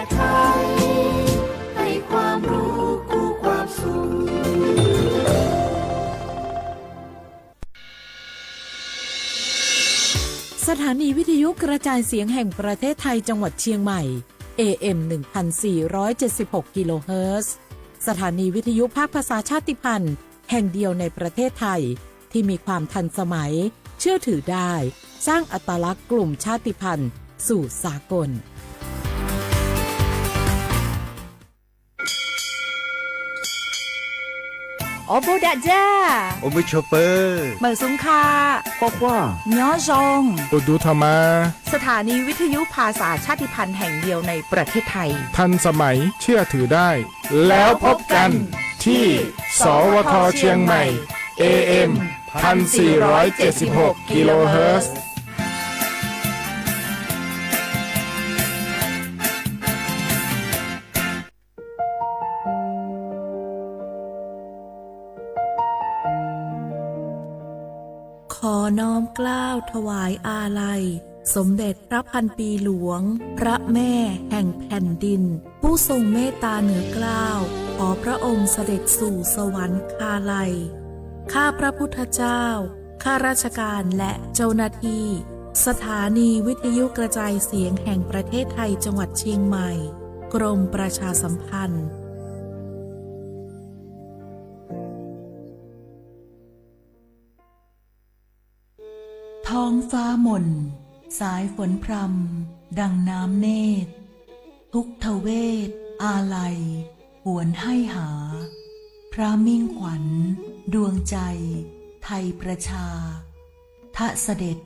ศไทยให้ความรู้คู่ความสุขสถานีวิทยุกระจายเสียงแห่งประเทศไทยจังหวัดเชียงใหม่ AM 1476 กิโลเฮิรตซ์สถานีวิทยุภาคภาษาชาติพันธุ์แห่งเดียวในประเทศไทยที่มีความทันสมัยเชื่อถือได้สร้างอัตลักษณ์กลุ่มชาติพันธุ์สู่สากลโอโบดะจ้าโอมิชเปอร์เหมอซุงคาปอกว่าย้อจงโอดูธรรมาสถานีวิทยุภาษาชาติพันธุ์แห่งเดียวในประเทศไทยทันสมัยเชื่อถือได้แล้วพบกันที่สวทเชียงใหม่ AM 1476 กิโลเฮิรตซ์ขอน้อมเกล้าถวายอาลัยสมเด็จพระพันปีหลวงพระแม่แห่งแผ่นดินผู้ทรงเมตตาเหนือเกล้าขอพระองค์เสด็จสู่สวรรคาลัยข้าพระพุทธเจ้าข้าราชการและเจ้าหน้าที่สถานีวิทยุกระจายเสียงแห่งประเทศไทยจังหวัดเชียงใหม่กรมประชาสัมพันธ์ท้องฟ้ามนสายฝนพรำดังน้ำเนตรทุกทเวทอาลัยหวนให้หาพระมิ่งขวัญดวงใจไทยประชาทะเสด็จ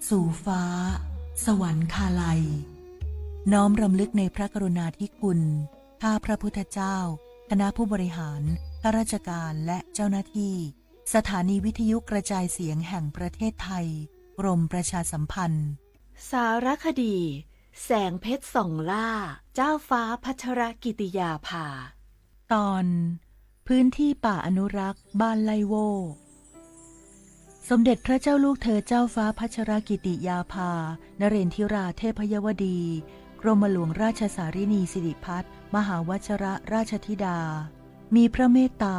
สู่ฟ้าสวรรคาลัยน้อมรำลึกในพระกรุณาธิคุณข้าพระพุทธเจ้าคณะผู้บริหารข้าราชการและเจ้าหน้าที่สถานีวิทยุกระจายเสียงแห่งประเทศไทยกรมประชาสัมพันธ์สารคดีแสงเพชรส่องล่าเจ้าฟ้าพัชรกิติยาภาตอนพื้นที่ป่าอนุรักษ์บ้านไลโวสมเด็จพระเจ้าลูกเธอเจ้าฟ้าพัชรกิติยาภานเรนทิราเทพยวดีกรมหลวงราชสารินีสิริพัฒน์มหาวชรราชธิดามีพระเมตตา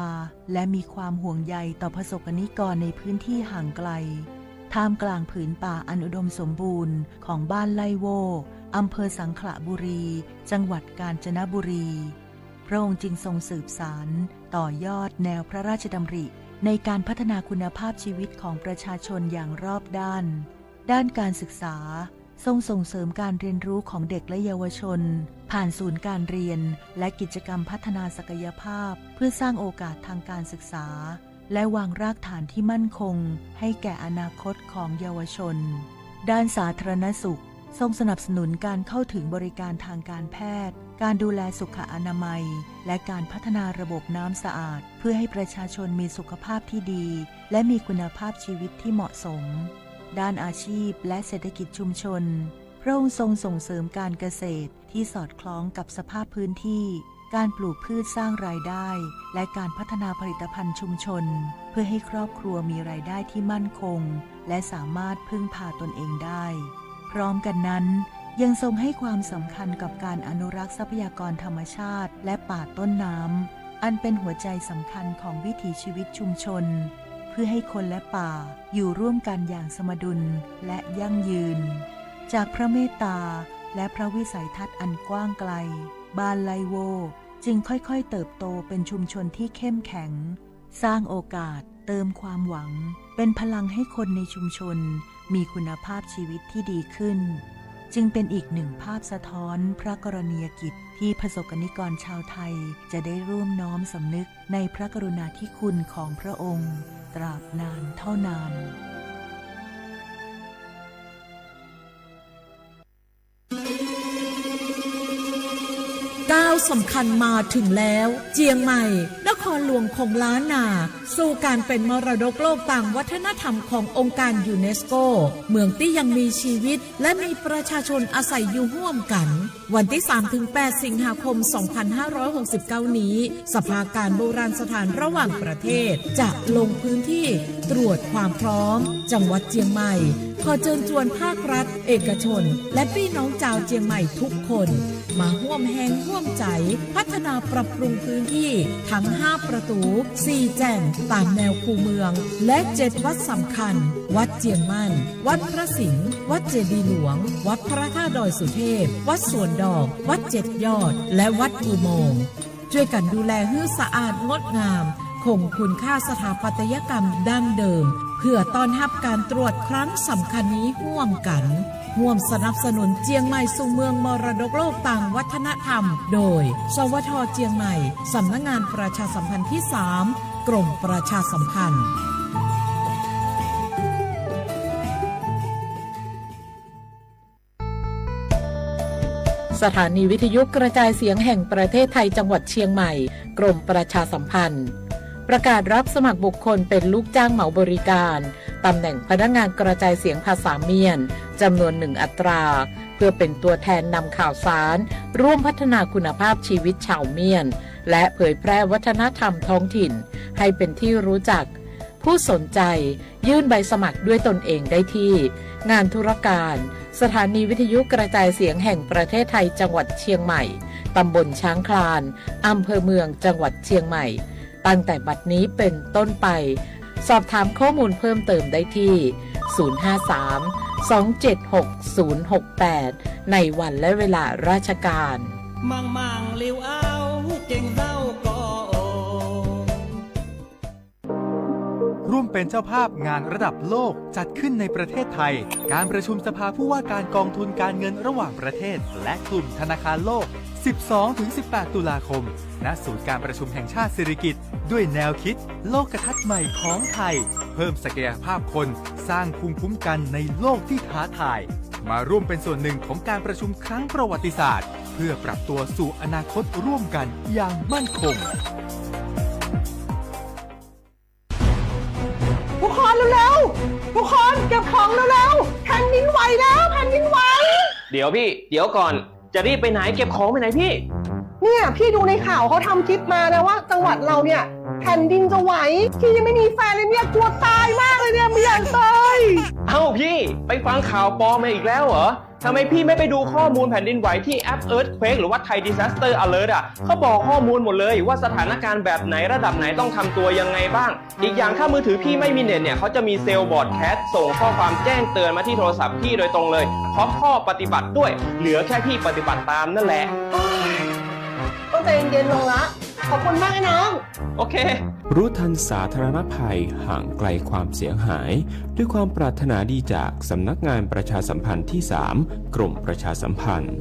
และมีความห่วงใยต่อประสบกนิกรในพื้นที่ห่างไกลท่ามกลางผืนป่าอันอุดมสมบูรณ์ของบ้านไลโวอำเภอสังขละบุรีจังหวัดกาญจนบุรีพระองค์จึงทรงสืบสานต่อยอดแนวพระราชดำริในการพัฒนาคุณภาพชีวิตของประชาชนอย่างรอบด้านการศึกษาทรงส่งเสริมการเรียนรู้ของเด็กและเยาวชนผ่านศูนย์การเรียนและกิจกรรมพัฒนาศักยภาพเพื่อสร้างโอกาสทางการศึกษาและวางรากฐานที่มั่นคงให้แก่อนาคตของเยาวชนด้านสาธารณสุขทรงสนับสนุนการเข้าถึงบริการทางการแพทย์การดูแลสุขอนามัยและการพัฒนาระบบน้ำสะอาดเพื่อให้ประชาชนมีสุขภาพที่ดีและมีคุณภาพชีวิตที่เหมาะสมด้านอาชีพและเศรษฐกิจชุมชนพระองค์ทรงส่งเสริมการเกษตรที่สอดคล้องกับสภาพพื้นที่การปลูกพืชสร้างรายได้และการพัฒนาผลิตภัณฑ์ชุมชนเพื่อให้ครอบครัวมีรายได้ที่มั่นคงและสามารถพึ่งพาตนเองได้พร้อมกันนั้นยังทรงให้ความสำคัญกับการอนุรักษ์ทรัพยากรธรรมชาติและป่าต้นน้ำอันเป็นหัวใจสำคัญของวิถีชีวิตชุมชนเพื่อให้คนและป่าอยู่ร่วมกันอย่างสมดุลและยั่งยืนจากพระเมตตาและพระวิสัยทัศน์อันกว้างไกลบ้านไลโวจึงค่อยๆเติบโตเป็นชุมชนที่เข้มแข็งสร้างโอกาสเติมความหวังเป็นพลังให้คนในชุมชนมีคุณภาพชีวิตที่ดีขึ้นจึงเป็นอีกหนึ่งภาพสะท้อนพระกรณียกิจที่ประสบกนิกรชาวไทยจะได้ร่วมน้อมสำนึกในพระกรุณาธิคุณของพระองค์ตราบนานเท่านาน ก้าวสำคัญมาถึงแล้วเจียงใหม่นครหลวงของล้านนาสู่การเป็นมรดกโลกต่างวัฒนธรรมขององค์การยูเนสโกเมืองที่ยังมีชีวิตและมีประชาชนอาศัยอยู่ร่วมกันวันที่ 3-8 สิงหาคม 2569 นี้สภาการโบราณสถานระหว่างประเทศจะลงพื้นที่ตรวจความพร้อมจังหวัดเจียงใหม่ ขอเชิญชวนภาครัฐเอกชนและพี่น้องชาวเชียงใหม่ทุกคนมาร่วมแรงร่วมใจพัฒนาปรับปรุงพื้นที่ทั้ง5ประตู4แจ่งตามแนวคูเมืองและ7วัดสำคัญวัดเจียงมั่นวัดพระสิงห์วัดเจดีย์หลวงวัดพระธาตุดอยสุเทพวัดสวนดอกวัด7ยอดและวัดอุโมงค์ช่วยกันดูแลให้สะอาดงดงามคงคุณค่าสถาปัตยกรรมดั้งเดิมเพื่อต้อนรับการตรวจครั้งสำคัญนี้ร่วมกันร่วมสนับสนุนเจียงใหม่สู่เมืองมรดกโลกต่างวัฒนธรรมโดยสวท.เจียงใหม่สำนักงานประชาสัมพันธ์ที่3กรมประชาสัมพันธ์สถานีวิทยุกระจายเสียงแห่งประเทศไทยจังหวัดเชียงใหม่กรมประชาสัมพันธ์ประกาศรับสมัครบุคคลเป็นลูกจ้างเหมาบริการตำแหน่งพนักงานกระจายเสียงภาษาเมียนจำนวน1อัตราเพื่อเป็นตัวแทนนำข่าวสารร่วมพัฒนาคุณภาพชีวิตชาวเมียนและเผยแพร่วัฒนธรรมท้องถิ่นให้เป็นที่รู้จักผู้สนใจยื่นใบสมัครด้วยตนเองได้ที่งานธุรการสถานีวิทยุกระจายเสียงแห่งประเทศไทยจังหวัดเชียงใหม่ตำบลช้างคลานอำเภอเมืองจังหวัดเชียงใหม่ตั้งแต่บัดนี้เป็นต้นไปสอบถามข้อมูลเพิ่มเติมได้ที่053-276-068ในวันและเวลาราชการมังลิวเอาเก่งเจ้าก็ร่วมเป็นเจ้าภาพงานระดับโลกจัดขึ้นในประเทศไทยการประชุมสภาผู้ว่าการกองทุนการเงินระหว่างประเทศและกลุ่มธนาคารโลก 12-18 ตุลาคมณศูนย์การประชุมแห่งชาติสิริกิติ์ด้วยแนวคิดโลกทัศน์ใหม่ของไทยเพิ่มศักยภาพคนสร้างภูมิคุ้มกันในโลกที่ท้าทายมาร่วมเป็นส่วนหนึ่งของการประชุมครั้งประวัติศาสตร์เพื่อปรับตัวสู่อนาคตร่วมกันอย่างมั่นคงทุกคนเร็วๆทุกคนเก็บของเร็วๆแผ่นดินไหวแล้วแผ่นดินไหวเดี๋ยวพี่เดี๋ยวก่อนจะรีบไปไหนเก็บของไปไหนพี่เนี่ยพี่ดูในข่าวเขาทำคลิปมานะว่าจังหวัดเราเนี่ยแผ่นดินจะไหวพี่ยังไม่มีแฟนเลยเนี่ยกลัวตายมากเลยเนี่ยไม่อยากตายเอ้าพี่ไปฟังข่าวปลอมมาอีกแล้วเหรอทำไมพี่ไม่ไปดูข้อมูลแผ่นดินไหวที่แอป Earthquake หรือว่า Thai Disaster Alert อ่ะเขาบอกข้อมูลหมดเลยว่าสถานการณ์แบบไหนระดับไหนต้องทำตัวยังไงบ้างอีกอย่างถ้ามือถือพี่ไม่มีเน็ตเนี่ยเขาจะมีเซลล์บอร์ดแคสต์ส่งข้อความแจ้งเตือนมาที่โทรศัพท์พี่โดยตรงเลยพร้อมข้อปฏิบัติด้วยเหลือแค่พี่ปฏิบัติตามนั่นแหละต้องใจเย็นๆลงละขอบคุณมากนะน้องโอเครู้ทันสาธารณภัยห่างไกลความเสียหายด้วยความปรารถนาดีจากสำนักงานประชาสัมพันธ์ที่3กรมประชาสัมพันธ์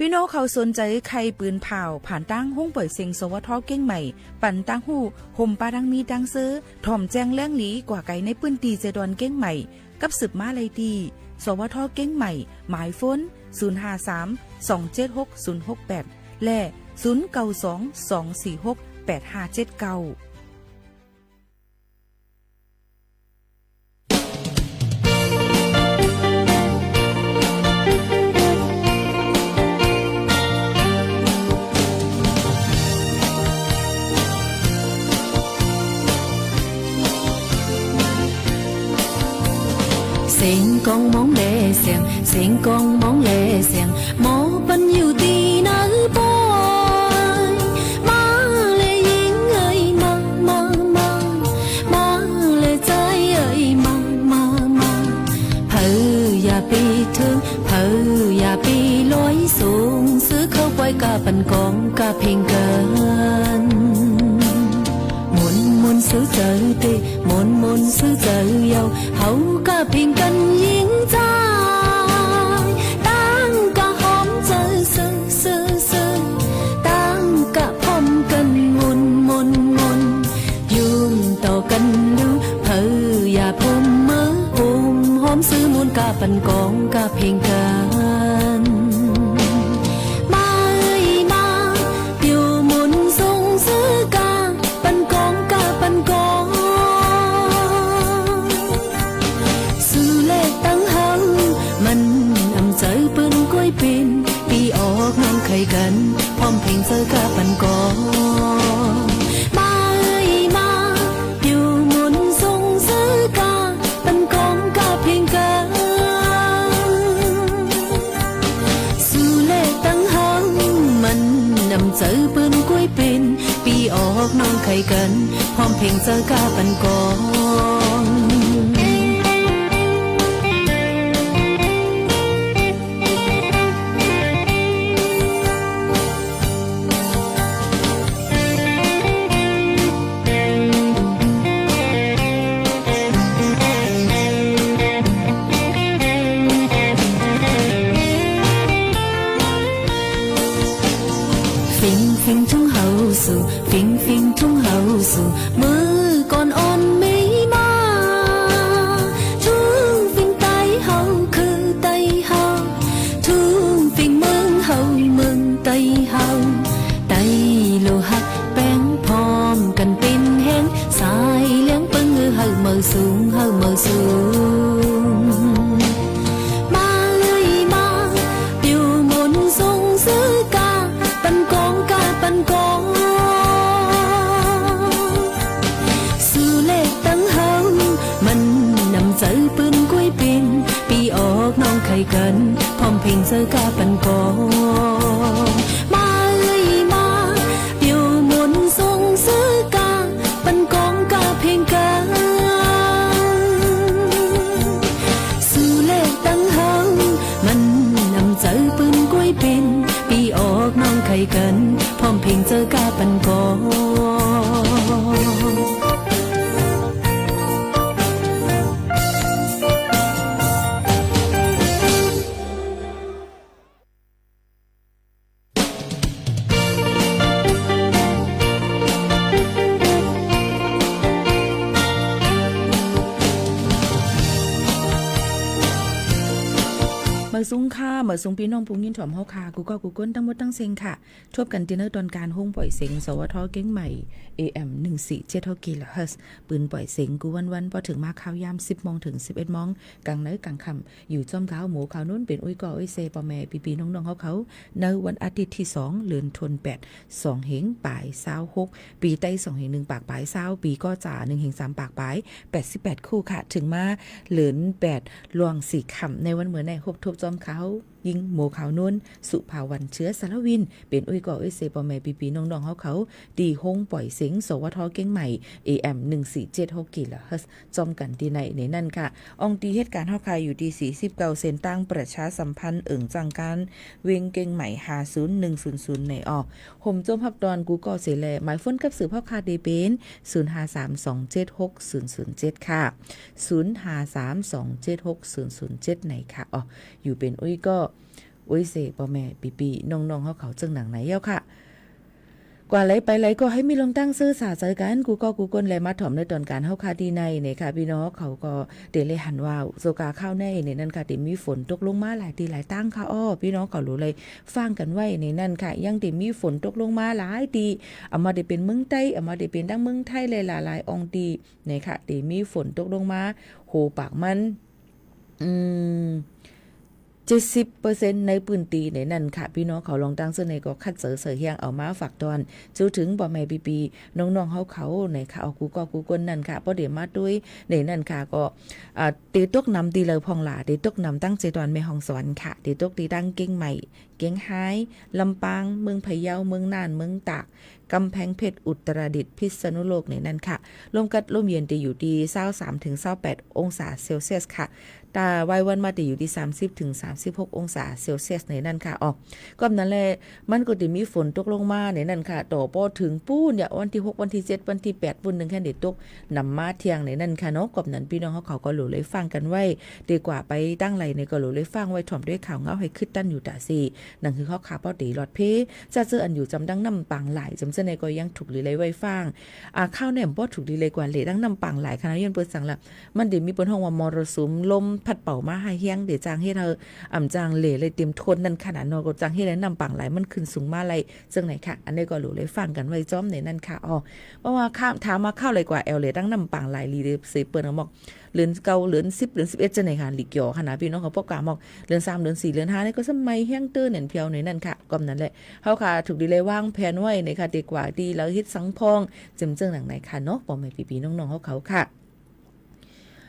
พี่น้องเขาสนใจใครปืนเผาผ่านตั้งห้องเปิดเสียงสวทเก้งใหม่ปั่นตั้งหูห่มปาดังมีดังซื้อถ่อมแจ้งแล้งหลีกว่าไก่ในปื้นตีเจดอนเก้งใหม่กับสืบมาเลยดีสวทเก้งใหม่หมายฟ้น053-276-068และ0922468579成功忙理想，成功忙理想，冇奔要地那波。马来英哎妈妈妈，马来仔哎妈妈妈，抱呀被thương，抱呀被lối xuống，xứ khâu quay cả bần con cả phiền gần，muôn muôn sư trợ tê môn môn sư trợ yêu hậu ca phiền cần diễn trai tăng ca hóm chơi sư sư sư tăng ca phong cần môn môn môn dùng tàu cần lưu thơอย่าพมเมื่อพมหอมซื้อมูลกาปันกองกาเพลงกันมาเอ้ยมาเดี๋ยวมุนทรงซื้อกาปันกองกาปันกองซื้อเลขตั้งเฮามันนำใจปืนกล้วยปินปีออกน้องไข่กันพร้อมเพลงเจอกาปันกองเจอปืนกล้วยเป็นปีออกน้องไข่กันพร้อมเพลงเจอกาปันกองฟิงทุ่งเฮาสู่ฟิงฟิงทุ่งเฮาสู่มือก่อนอ่อนไม่มาทุ่งฟิงไตเฮาคือไตเฮาทุ่งฟิงเมืองเฮาเมืองไตเฮาไตโลหักแป้งพร้อมกันเป็นแห้งสายเลี้ยงปึ้งเฮาเมือสูงเฮาเมือสูงมาเอ้ยมาเดี๋ยวมนต์ทรงซื้อกาปันกองกาปันกองสู่เลขตั้งเฮามันนำใจปืนกล้วยปินปีออกน้องไข่กันพร้อมเพลงเจอกาปันกองมาเอ้ยมาเดี๋ยวมนต์ทรงซื้อกาปันกองกาเพลงกันสู่เลขตั้งเฮามันนำใจปืนกล้วยปินปีออกน้องไข่กันพร้อมเพลงเจอกาปันกองมาซุ้งค่ามาซุ้งพี่น้องปุงยินถ่อมเฮาค่ะกูก็กูก้นตั้งหมดตั้งเซ็งค่ะทบกันดินเนอร์ตอนการห้องปล่อยเสียงสวทเก้งใหม่ AM 147กิโลเฮิรตซ์ปืนปล่อยเสียงกูวันพอถึงมาข่าวยาม 10 โมงถึง 11 โมงกลางมื้อกลางค่ำอยู่จอมก้าวหมูข่าวนู้นเป็นอุ้ยก่ออุ้ยเซปอแม่ปีๆน้องๆเขาในวันอาทิตย์ที่2เดือนธันวาคม2เหงป่าย26ปีใต้2เหง1ปากป่าย20ปีก็จ่า1เหง3ปากป่าย88คู่ค่ะถึงมาเหลือน8ลวง4ค่ำในวันเหมือนในครบทบจอมเขายิงโมขาวนวลสุภาวันเชื้อสารวินเป็นอุ้ยก่ออุ้ยเซปอแม่ปีๆน้องๆเขาดีห้องปล่อยเสียงสวทเก้งใหม่ AM 1476กิโลเฮิรตซ์จอมกันที่ในนั่นค่ะอองตีเหตุการณ์เฮาคายอยู่ที่49เซนตั้งประชาสัมพันธ์จังการเวงเก้งใหม่50100ในออกห่มจมพับดอนกูก็เสแลหมายฝนกับสืบเฮาคาเดเป็น0532760007ค่ะ0532760007ในค่ะอ๋ออยู่เป็นอุ้ยก็อุ้ยเสพ่อแม่ปีๆน้องๆเขาจึงหนังไหนเย้าค่ะกว่าไหลไปไหลก็ให้มีลงตั้งซื่อสาใจกันกูก็กูก้นแลมาถ่อมในตอนการเฮาคาดีในเนี่ยค่ะพี่น้องเขาก็เดเลยหันว่าโซกาข้าวในเนี่ยนั่นค่ะที่มีฝนตกลงมาหลายทีหลายตั้งค่ะอ้อพี่น้องก็รู้เลยฟังกันไว้ในนั่นค่ะยังที่มีฝนตกลงมาหลายทีเอามาได้เป็นเมืองใต้เอามาได้เป็นทั้งเมืองไทยหลายๆองตีเนี่ยค่ะที่มีฝนตกลงมาโหปากมัน70% ในพื้นที่ในนั้นค่ะพี่น้องเขาลองตั้งเสนอก็คัดเสือเฮียงเอามาฝากตอนจูถึงบ่แม่ปีๆน้องๆเขาในค่ะเอากูก็กูก้นนั่นค่ะบ่ได้มาด้วยในนั้นค่ะก็ตีตกนำตีเลยพองหลาตีตกนำตั้งใจตอนแม่ห้องสวรรค์ค่ะตีตกตีตั้งเก่งใหม่เก่งไฮลำปางเมืองพะเยาเมืองน่านเมืองตาก กำแพงเพชรอุตรดิตถ์พิษณุโลกในนั้นค่ะลมกัดลมเย็นจะอยู่ที่23ถึง28องศาเซลเซียสค่ะแต่วัยวันมาจะอยู่ที่30ถึง36องศาเซลเซียสในนั้นค่ะก็นั้นแหละมันก็จะมีฝนตกลงมาในนั้นค่ะต่อพอถึงปูนเนี่ยวันที่6วันที่7วันที่8วันนึงแค่เด็ดตกนำมาเที่ยงในนั้นค่ะเนาะกับนั้นพี่น้องเขาก็หลู่เลยฟังกันไว้ดีกว่าไปตั้งไหลในก็หลู่เลยฟังไว้ถ่อมด้วยข่าวเงาให้ขึ้นตั้นอยู่ตาซีนั่นคือข้อข่าวเป้าตีหลอดเพจะเจออันอยู่จำดังน้ำปังหลายจำเจอในก็ยังถูกหรือเลยไว้ฟังข้าวเนี่ยบ่ถูกดีเลยกว่าเหลดังน้ำปังหลายคณะยันเปิดสั่งละมันเดี๋ยวมีปนห้องว่ามรสุมลมพัดเป่ามาให้เฮียงเดี๋ยวจางให้เธอจางเหลเลยเต็มทนนั่นขนาดนอกจางให้แล้วน้ำปังหลายมันขึ้นสูงมาเลยจังไหนค่ะอันนี้ก็หลู่เลยฟังกันไว้จ้อมในนั่นค่ะเพราะว่าข้ามถามมาเข้าเลยกว่าแอลเลยดังน้ำปังหลายลีเดเสเปิดบอกเดือนเก่าเดือน10เดือน11จังไหนค่ะหลีกหยอขนาดพี่น้องเขาพวกกาบอกเดือน3เดือน4เดือน5นี่ก็สมัยเฮียงเตอร์เน่นเพียวในนั่นค่ะก็นั้นแหละเฮาค่ะถูกดีเลยวางแผนไว้ในค่ะดีกว่าดีแล้วเฮ็ดสังพองจำเจิงหนังไหนค่ะเนาะบ่แม่พี่ๆน้องๆเขาค่ะ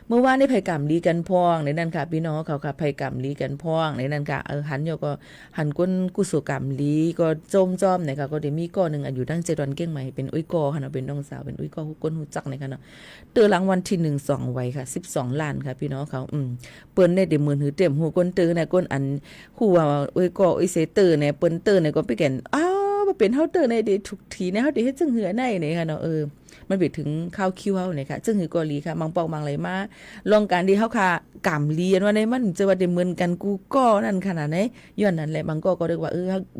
เมื่อวานได้ไผกรรมลีกันพองในนั้นค่ะพี่น้องเขาค่ะไผกรรมลีกันพองในนั้นค่ะหันโยก็หันก้นกุศลกรรมลีก็จมจอมเนี่ยค่ะก็ได้มีก้อนึงอยู่ตั้ง7วันเก้งใหม่เป็นอุ้ยกอค่ะเนาะเป็นน้องสาวเป็นอุ้ยกอฮู้ก้นฮู้จักเนี่ยค่ะเนาะเตอรางวัลที่1 2ไว้ค่ะ12ล้านค่ะพี่น้องเขาเปิ้นได้มื้อหือเต็มฮู้ก้นเตอน่ะก้นอันฮู้ว่าอุ้ยกออุ้ยเสเตอร์เนี่ยเปิ้นเตอร์เนี่ยก็ไปแก่นบ่เป็นเฮาเตอร์ในได้ทุกทีเนี่ยเฮาได้เฮ็ดจังเหือในเนี่ยค่ะเนาะมันไปถึงข้าวคิวเฮาเนี่ยค่ะซึ่งคือกอลีค่ะบางปอกบางไหลมาลองการที่เฮาค่ะกำเรียนว่าในมันจะว่าได้เหมือนกันกูก็นั่นขนาดไหนย้อนนั้นแหละบางก็เรียกว่า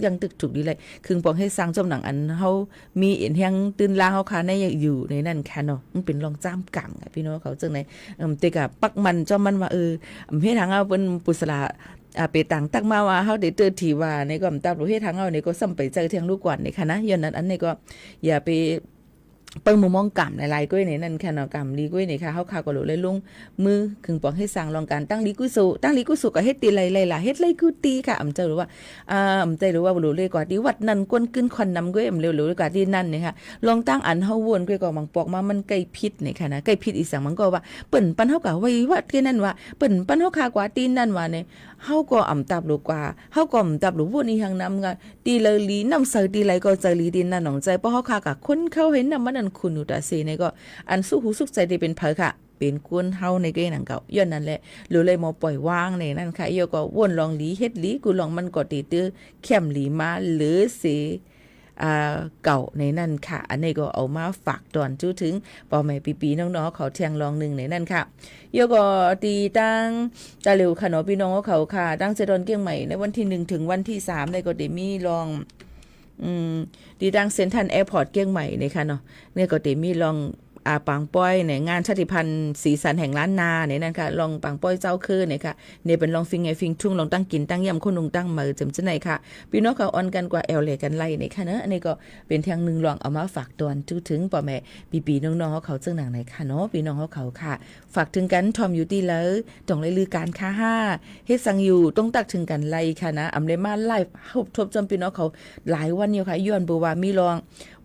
ยังตึกถูกดีเลยคือปองให้สร้างจอมหนังอันเฮามีเอ็นแฮงตื่นลางเฮาค่ะในอยู่ในนั่นค่ะเนาะมันเป็นรองจ้ามกำค่ะพี่น้องเขาจังไหนแต่ก็ปักมันจอมมันว่าเฮ็ดทางเอาเพิ่นปุสลาไปต่างตักมาว่าเฮาได้เจอที่ว่าในก็ตามประเภททางเฮานี่ก็ซ้ำไปเจอเที่ยงลูกก่อนนี่ค่ะนะย้อนนั้นอันนี้ก็อย่าไปเปิ้งมุมมองกำหลายๆก้อยในนั่นค่ะเนาะกำลีก้อยนี่ค่ะเฮาค่ะก็หลุเลยลงมือคึงปองให้สร้างลองการตั้งลีกุสุก็เฮ็ดตีหลายๆล่ะเฮ็ดไลกูตีค่ะใจรู้ว่าใจรู้ว่าหลุเลยกว่าที่วัดนั้นกวนกึ้นควันนำก้อยเร็วๆกว่าที่นั่นนี่ค่ะลองตั้งอันเฮาวนก้อยก็บางปอกมามันใกล้พิษนี่ค่ะนะใกล้พิษอีสังมันก็ว่าเปิ้นปันเฮาก็ไว้วัดที่นั่นว่าเปิ้นปันเฮาค่ะกว่าตีนั่นว่าเนี่ยเฮาก็ตับลูกกว่าเฮาก็ตับลูกวนอีหังนำกันตีเลยลีนำเสตีไหลก็ใจลีดินนั่นหนองใจเพราะเฮาค่ะก็คนเข้าเห็นนำมันนั่นคุณตาซีในก็อันสู้หูสุขใจได้เป็นเผอค่ะเป็นกวนเฮาในเกหนังเก่าย้อนนั่นแหละหรือเลยมาปล่อยวางในนั่นค่ะโยก็วนลองหลีเฮ็ดหลีกูลองมันก็ตีตื้อเข้มหลีมาหรือสิเก่าในนั่นค่ะอันนี้ก็เอามาฝากตอนจู้ถึงพ่อแม่ปีๆน้องๆเขาเที่ยงลองนึงในนั่นค่ะโยก็ตีตั้งตะเร็วค่ะเนาะพี่น้องเขาค่ะตั้งเจดอนเกียงใหม่ในวันที่1ถึงวันที่3ในก็ได้มีลองดีดังเซ็นทรัลแอร์พอร์ตเกียงใหม่นี่ค่ะเนาะเนี่ยก็ได้มีลองปังป้อยในงานชาติพันธุ์สีสันแห่งล้านนาเนี่ยนั่นค่ะลองปังป้อยเจ้าคือเนี่ยค่ะเนี่ยเป็นลองฟิงไงฟิงทุ่งลองตั้งกินตั้งยำคนนุงตั้งมือจำจะไหนค่ะพี่น้องเขาออนกันกว่าแอลเลกันไล่เนี่ยค่ะเนาะอันนี้ก็เป็นทางหนึ่งลองเอามาฝากตอนถึงพ่อแม่ปีๆน้องๆเขาเจ้าหนังไหนค่ะเนาะพี่น้องเขาค่ะฝากถึงกันทอมอยู่ตีแล้วต้องเลยลือการค่ะเฮ็ดสังอยู่ต้องตักถึงกันไล่ค่ะนะอำเลยมาไล่ทบจำพี่น้องเขาหลายวันอยู่ค่ะย้อนบัวว่ามีลอง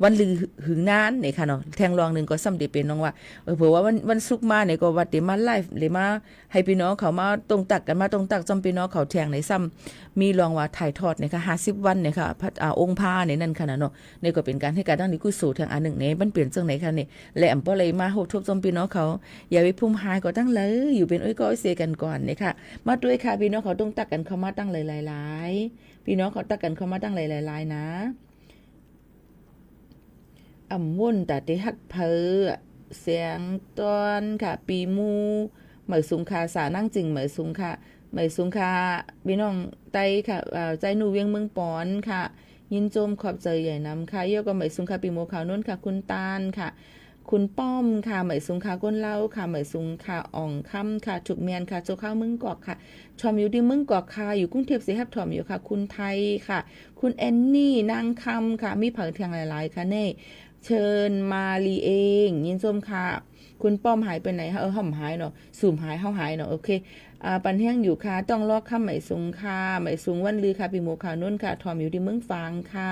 วันลือหึงนานเนี่ยค่ะเนาะแทงลองนึงก็ซ้ำเป็นน้องว่าเผื่อว่าวันศุกร์มาเนี่ยก็วัดเดี๋ยวมาไลฟ์เลยมาให้พี่น้องเขามาตรงตักกันมาตรงตักจำพี่น้องเขาแทงในซ้ำมีรองว่าถ่ายทอดเนี่ยค่ะ50วันเนี่ยค่ะองค์พาเนี่ยนั่นค่ะเนาะนี่ก็เป็นการให้การตั้งนี้กุศลทางอันหนึ่งเนี่ยมันเปลี่ยนจังไหนค่ะเนี่ยและอำเภอเลยมาหกทบจำพี่น้องเขาอย่าไปพุ่มหายก็ตั้งเลยอยู่เป็นอ้อยก็เสียกันก่อนเนี่ยค่ะมาด้วยค่ะพี่น้องเขาตรงตักกันเขามาตั้งหลายๆพี่น้องเขาตักกันเขามาตั้งหลายๆนะวุ่นแต่ที่ฮักเพอเสียงตอนค่ะปีมูเหมยสุงคาสานั่งจริงเหมยสุงคาพี่น้องไตค่ะใจหนูเวียงเมืองปอนค่ะยินโจมขอบใจใหญ่น้ำค่ะเยอะก็เหมยสุงคาปีมูขาวนุ่นค่ะคุณตาลค่ะคุณป้อมค่ะเหมยสุงคาก้นเล่าค่ะเหมยสุงคาอ่องค่ำค่ะถูกเมียนค่ะโจข้าวมึงกอกค่ะชอมอยู่ที่มึงกอกค่ะอยู่กรุงเทพเสียฮับถอมอยู่ค่ะคุณไทยค่ะคุณแอนนี่นางคำค่ะมีเผยเทียงหลายๆค่ะเน่เชิญมาลีเองยินส้มค่ะคุณป้อมหายไปไหนคะห่อมหายเนาะสูมหายเฮาหายเนาะโอเคปันแห้งอยู่ค่ะต้องลอกข้ามไหมสุงค่ะไหมสุงวันลือค่ะปีโมค่ะนุ่นค่ะทอมอยู่ที่เมืองฟางค่ะ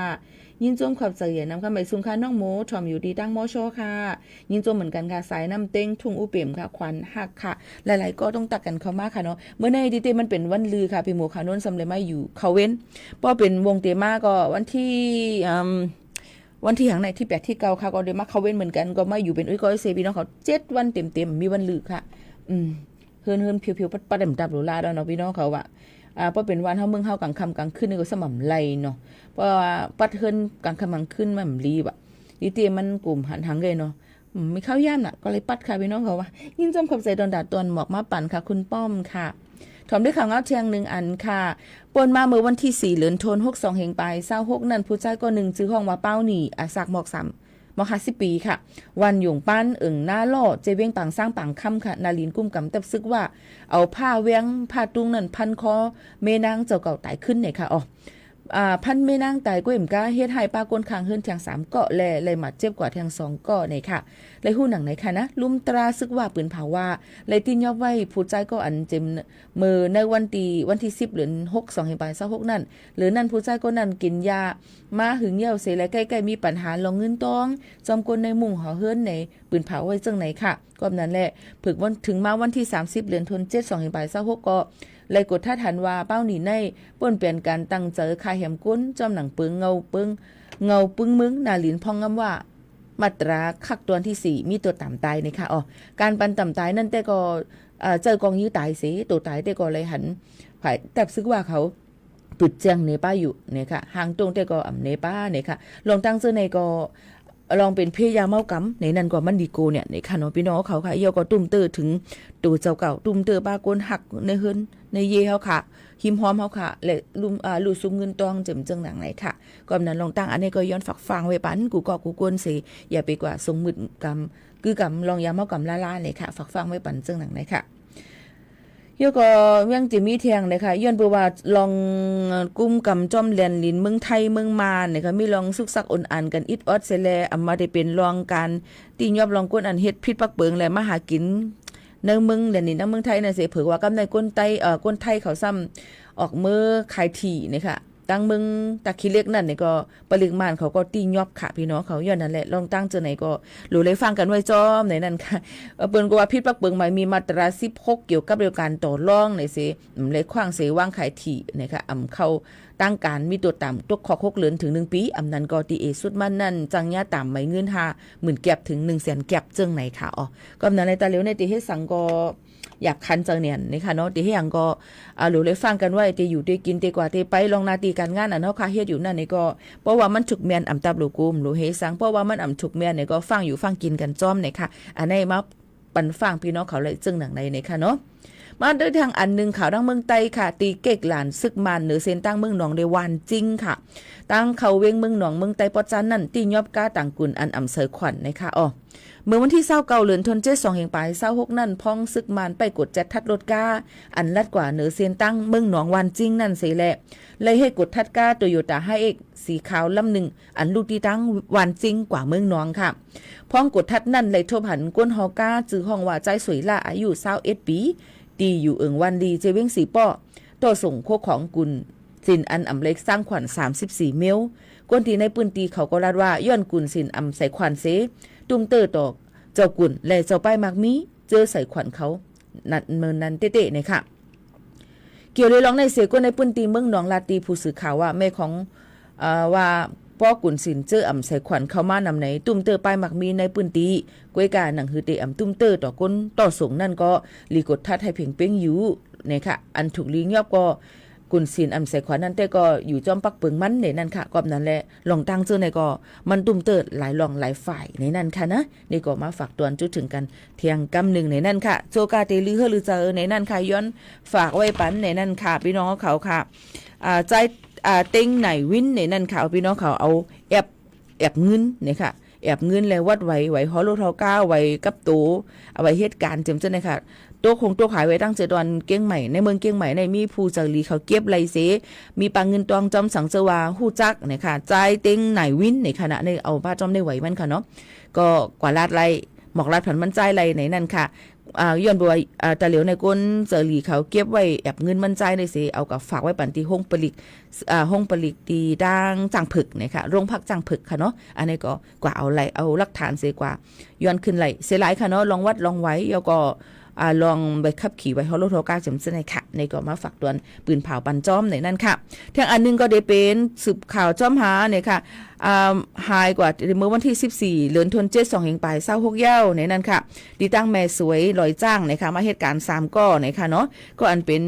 ยินส้มขอบใจใหญ่น้ำค่ะไหมสุงค่ะน้องโมทอมอยู่ที่ตั้งโมโชค่ะยินส้มเหมือนกันค่ะสายน้ำเต้งทุ่งอุเปี่ยมค่ะควันหักค่ะหลายๆก็ต้องตักกันเข้ามาค่ะเนาะเมื่อในดีเตมันเป็นวันลือค่ะปีโมค่ะนุ่นสำเร็จมาอยู่เขาเว้นเพราะเป็นวงเตมาก็วันที่ วันที่หังในที่8ที่9ค่ะก็ได้มาเข้าเว้นเหมือนกันก็มาอยู่เป็นอุ้ยก้อยเซพี่น้องเขา7วันเต็มๆมีวันลือค่ะเฮือนๆเพียวๆปัดๆดับๆหรูลาแล้วเนาะพี่น้องเขาว่าเพราะเป็นวันเฮาเมืองเฮากลางค่ำกลางคืนนี่ก็สม่ำไรเนาะเพราะว่าปัดเฮือนกลางค่ำกลางคืนมันรีบดีเตมันกลุ่มหันเลยเนาะมีข้าวย่ำน่ะก็เลยปัดค่ะพี่น้องเขาว่ายินจมขับใส่ดอนดาตวนหมอกมาปั่นค่ะคุณป้อมค่ะถอมด้วยข่าวเงาเชียง1อันค่ะปนมาเมื่อวันที่4เดือนธันวาคม62เฮงไป26นั่นผู้ชายก็1ชื่อห้องว่าเป้าหนีสักหมอก3ม50ปีค่ะวันหยงปั้นหน้าล่อเจเวียงปังสร้างปังค่ำค่ะนาลินกุ้มกำตับซึกว่าเอาผ้าเวียงผ้าตุ้งนั่นพันคอเมนางเจ้าเก่าตายขึ้นเนี่ยค่ะพันเมนางตายก็เอ็มก้าเฮ็ดให้ปากนคางเฮือนแทง3เกาะแลเลยหมัดเจ็บกว่าแทง2เกาะเนี่ยค่ะเลยหู้หนังไหนค่ะนะลุมตราซึกว่าปืนเผาว่าเลยตินยอบไว้ผู้ใจก็อันเจมมือในวันที่10เดือน6 2เฮงไป26นั่นหรือนั่นผู้ใจก็นั่นกินยามาหึงเหี่ยวเสและใกล้ๆมีปัญหาลองเงินตองจอมกลในมุงหอเฮือนในปืนเผาไว้จังไหนค่ะก็นั้นแหละฝึกวันถึงมาวันที่30เดือนธันวาคม7 2เฮงไป26ก็เลยกดท่าทันว่าเป้าหนีในป่นเปลี่ยนการตั้งเจอคายแหมก้นจอมหนังปึงเงาปึงมึงนาลินพองงำว่ามาตราคักตัวที่4มีตัวต่ำตายในค่ะการปันต่ำตายนั่นแต่ก็เจอกองยื้อตายเสียตัวตายแต่ก็เลยหันฝ่ายแต่ซึกว่าเขาปุดเจียงเนป้าอยู่เนี่ยค่ะห่างตรงแต่ก็เนป้าเนี่ยค่ะลองตั้งเจอในก็ลองเป็นเพยาเมากำในนั้นก็มันดีโกเนี่ยในค่ะเนาะพี่น้องเขาค่ะเยาก็ตุ้มเตอถึงตัวเจ้าเก่าตุ้มเตอป้ากนหักในเฮือนในเยเฮาค่ะหิมหอมเฮาค่ะและลุซุมเงินตองเจิมจังหนังไหนค่ะก็นั้นลองตั้งอันนี้ก็ย้อนฝักฟังไว้ปันกูก็กูกวนสิอย่าไปกว่าทรงมืดกำคือกำลองยาเมากำล่าๆเลยค่ะฝักฟังไว้ปันจังหนังไหนค่ะเยาก็ยังจะมีเทียงเลยค่ะย้อนเพื่อว่าลองกุ้มกำจอมแลนลินเมืองไทยเมืองมานเนี่ยค่ะมีลองสุกซักอ่อนอันกันอิดออดเสแลมาได้เป็นลองการตียอบลองก้นอันเฮ็ดพิษปักเปิงและมาหากินในเมืองแลนลินในเมืองไทยน่ะเสเผือว่ากำในก้นไทยเขาซ้ำออกมือขายถี่เนี่ยค่ะตั้งเมืองตะคิเล็กนั่นเนี่ยก็ปริมาณเขาก็ตียอบค่ะพี่น้องเขาย้อนนั่นแหละลองตั้งเจอไหนก็รู้เลยฟังกันไว้จอมในนั้นค่ะเปิ้นก็ว่าพิษปักเปิงหมายมีมาตรา16เกี่ยวกับเรื่องการต่อรองในสิเลยขว้างเสวางขายถี่นะคะเข้าตั้งการมีตัวต่ำตกขอ6เดือนถึง1ปีนั้นก็ตีเอสุดมันนั่นจังยาต่ำไหมเงิน50,000แก็บถึง100,000แก็บจึงไหนค่ะก็นั้นในตาเหลียวในตีให้สังก็อยากคันจังเนี่ยนะคะเนาะตีให้ยังก็หรือเลยฟังกันว่าตีอยู่ตีกินตีกว่าตีไปลองนาตีการงานเนาะค่ะเฮ็ดอยู่นั่นนี่ก็เพราะว่ามันฉุกแม่นตับโลกุมหรือเฮสังเพราะว่ามันฉุกแม่นเนี่ยก็ฟังอยู่ฟังกินกันจ้อมเนี่ยค่ะอันนี้มาปันฟังพี่น้องเขาเลยจึงหนังในเนี่ยค่ะเนาะมาด้วยทางอันนึงข่าวดังเมืองไต้ค่ะตีเก็กหลานซึกมันเหนือเส้นตั้งเมืองหนองในวันจริงค่ะตั้งเขาเวงเมืองหนองเมืองไต้ปอจันนั่นตียอบก้าต่างกุนอันเสยขวัญนะคะเมื่อวันที่29เดือนธันวาคม2เฮงไป26นั่นพ้องซึกมันไปกดจัดทัดรถก้าอันลัดกว่าเหนือเส้นตั้งเมืองหนองวันจริงนั่นเสียแหละเลยให้กดทัดก้าโตโยต้าไฮเอ็กสีขาวลำหนึ่งอันลูกที่ตั้งวันจริงกว่าเมืองหนองค่ะพ้องกดทัดนั่นเลยทบหันก้นฮอก้าจื้อห้องว่าใจสวยละอายุ21ปีตีอยู่วันดีเจเว้งสีป้อตัวส่งโคของกุลสินอันเล็กสร้างขวัญ34เมลก้นตีในปืนตีเขาก็รัดว่าย้อนกุลสินใส่ขวัญเสตุ้มเตอร์ตอกเจ้ากุลและเจ้าป้ายมากมีเจอใส่ขวัญเขานัดเมินนันเตะๆเนี่ยค่ะเกี่ยวเลยร้องในเสียก้นในปืนตีเมืองหนองลาตีผู้สื่อข่าวว่าแม่ของว่าป้อกุนสินเจอใส่ขวัญเข้ามานำไหนตุ้มเตอร์ป้ายมักมีในปืนตีกวยกาหนังฮือเตตุ้มเตอร์ต่อก้นต่อส่งนั่นก็ลีกดทัดให้เพ่งเป้งอยู่เนี่ยค่ะอันถูกลิงยอบก็กุนสินใส่ขวัญนั่นแต่ก็อยู่จอมปักเปิงมันในนั่นค่ะก็นั้นแหละลองตั้งเจอในก็มันตุ้มเตอร์หลายลองหลายฝ่ายในนั่นค่ะนะนี่ก็มาฝากตวนจุดถึงกันเที่ยงกำหนึ่งในนั่นค่ะโจกาเตลือเฮลือเจอในนั่นค่ะย้อนฝากไว้ปันในนั่นค่ะพี่น้องเขาค่ะใจเต็งไหนวินในนั่นค่ะพี่น้องเขาเอาแอบเงินเนี่ยค่ะแอบเงินแล้ววัดไหวฮอลโลทอก้าไหวกับโตเอาไว้เหตุการณ์เต็มจังเลยค่ะตัวคงตัวขายไว้ตั้งเจดอนเก้งใหม่ในเมืองเก้งใหม่ในมีผู้จักรีเขาเก็บไรเสมีปางเงินตองจอมสังเจวาฮู้จักเนี่ยค่ะใจเต็งไหนวินในขณะในเอาป้าจอมได้ไหวมันค่ะเนาะก็กว่าลาดไรหมอกลาดผันมันใจไรในนั่นค่ะย้อนบ่ว่าตะเหลียวในก้นเจอหลีเขาเก็บไว้แอบเงินมันใจในสิเอากับฝากไว้ปันที่ห้องผลิตตีด่างจังผึกเนี่ยค่ะโรงพักจังผึกค่ะเนาะอันนี้ก็กว่าเอาหลักฐานเสียกว่าย้อนขึ้นไหลเสียหลายค่ะเนาะลองวัดลองไว้แล้วก็ ลองไปขับขี่ไว้ฮอลโลโทกาจำเสนค่ะในก็มาฝากตวนปืนเผาปันจ้อมในนั่นค่ะทางอันนึงก็ได้เป็นสืบข่าวจ้อมหาเนี่ยค่ะหายกว่าเมื่อวันที่14เดือนธันวาคม2ปลาย26เย้าในนั้นค่ะดีตั้งแม่สวยลอยจ้างนะคะมาเหตุการณ์3ก้อนะคะเนาะก็อันเป็น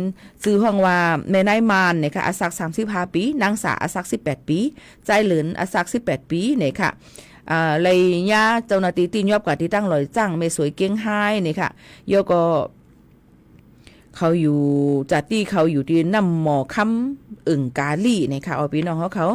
ชื่อห้องว่าแม่นายมานนะคะอาศัก35ปีนางสาอาศัก18ปีใจเหลินอาศัก18ปีเนี่ยค่ะเลยย่าเจ้าหน้าที่ตีนยอบกว่าที่ตั้งลอยจ้างแม่สวยเก้งไห้เนี่ยค่ะโยก็เขาอยู่จัดที่เขาอยู่ที่น้ำหมอคำอึ่งกาลี่นะคะเอาพี่น้องเขา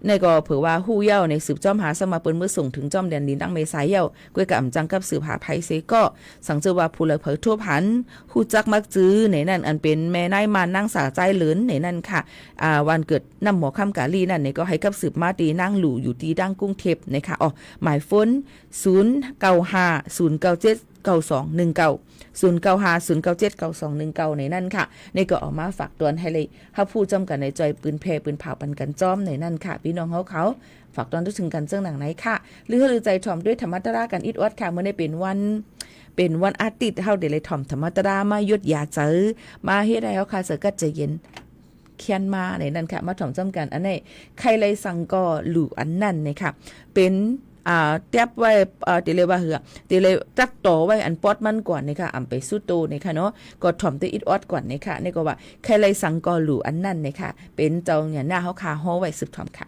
ในก็เผื่อว่าฮู้เย้าในสืบจ้อมหาสมาเปิ้นเมื่อส่งถึงจ้อมแดนดินตั้งเมษายเย้าก้วยกับอำจังกับสืบหาไผเซก็สังเจอว่าผู้เลยเผยทั่วพันฮู้จักมักจื้อในนั่นอันเป็นแม่นายมานนางสาใจเหลินในนั่นค่ะวันเกิดน้ำหมอคำกาลี่นั่นในก็ให้กับสืบมาตีนางหลู่อยู่ที่ดังกรุงเทพนะคะอ๋อหมายฝน0950979219 0950979219ในนั่นค่ะในก็ออกมาฝากตวนให้เลยถ้าพูดจำกันในจอยปืนเพปืนเผาปันกันจ้อมในนั่นค่ะพี่น้องเขาฝากตอนทุกถึงกันเจ้าหนังไหนค่ะหรือใจถ่อมด้วยธรรมตรากันอิดอวดค่ะเมื่อได้เป็นวันอาทิตย์เฮาได้เลยถ่อมธรรมตรามายุดยาเจอมาเฮ็ดให้เฮาค่ะเสือกัดใจเย็นเขียนมาในนั่นค่ะมาถ่อมจำกันอันนี้ใครเลยสั่งก็หลู่อันนั่นนะคะเป็นเตียบไว้เตเลว่าเหือเตเลจักต่อไว้อันปอดมันก่อนนะคะอำไปสู้โตนะคะเนาะก็ถ่อมตัวอิดออดก่อนนะคะนี่ก็ว่าใครเลยสั่งก็หลู่อันนั่นนะคะเป็นเจ้าเนี่ยหน้าเฮาคาฮ้อไว้สืบถ่อมค่ะ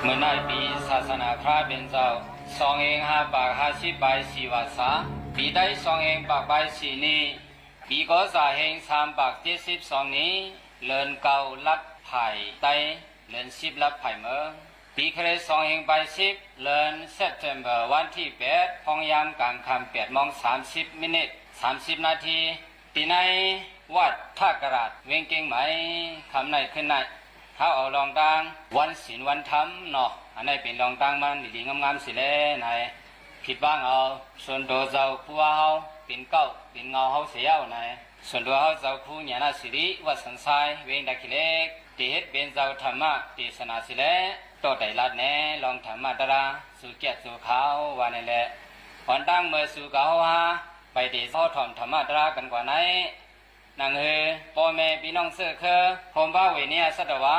เมื่อนายปีศาสนาคราเป็นเจ้า2 5 ปาก50 ใบ4 วาษาปีได้2 ปากใบ4นี้ปีก็สาเฮง3 ปาก72นี้เลินเก่าลัดไผ่ไตเลิน10ลัดไผ่เมืองปีเคร2 ใบ10เลินเซปเทมเบอร์วันที่8ห้องยามกลางค่ำ8:30 น30 นาทีปีในวัดท่ากระดเวียงเก่งไหมคำไหนขึ้นไหนถ้าเอาลองดังวันศีลวันธรรมเนาะอันนี้เป็นลองดังมันดีๆงามๆสิแลไหนผิดบ้างเอาส่วนตัวเจ้าผู้ว่าเฮาเป็นเก้าเป็นเงาเฮาเสียวไหนส่วนตัวเฮาเจ้าผู้ญาณสิริวัดสันทรายเวงดาคิเล็กที่เฮ็ดเป็นเจ้าธรรมะเทศนาสิแลต่อได้ลัดแน่ลองธรรมะตราสู่แก่สู่ขาวว่านั่นแหละก่อนตั้งเมื่อสู่เก่าฮาไปเดชถ่อมธรรมะตรากันกว่าไหนนางพ่อแม่พี่น้องเสือคือผมว่าเวเนียสัตวะ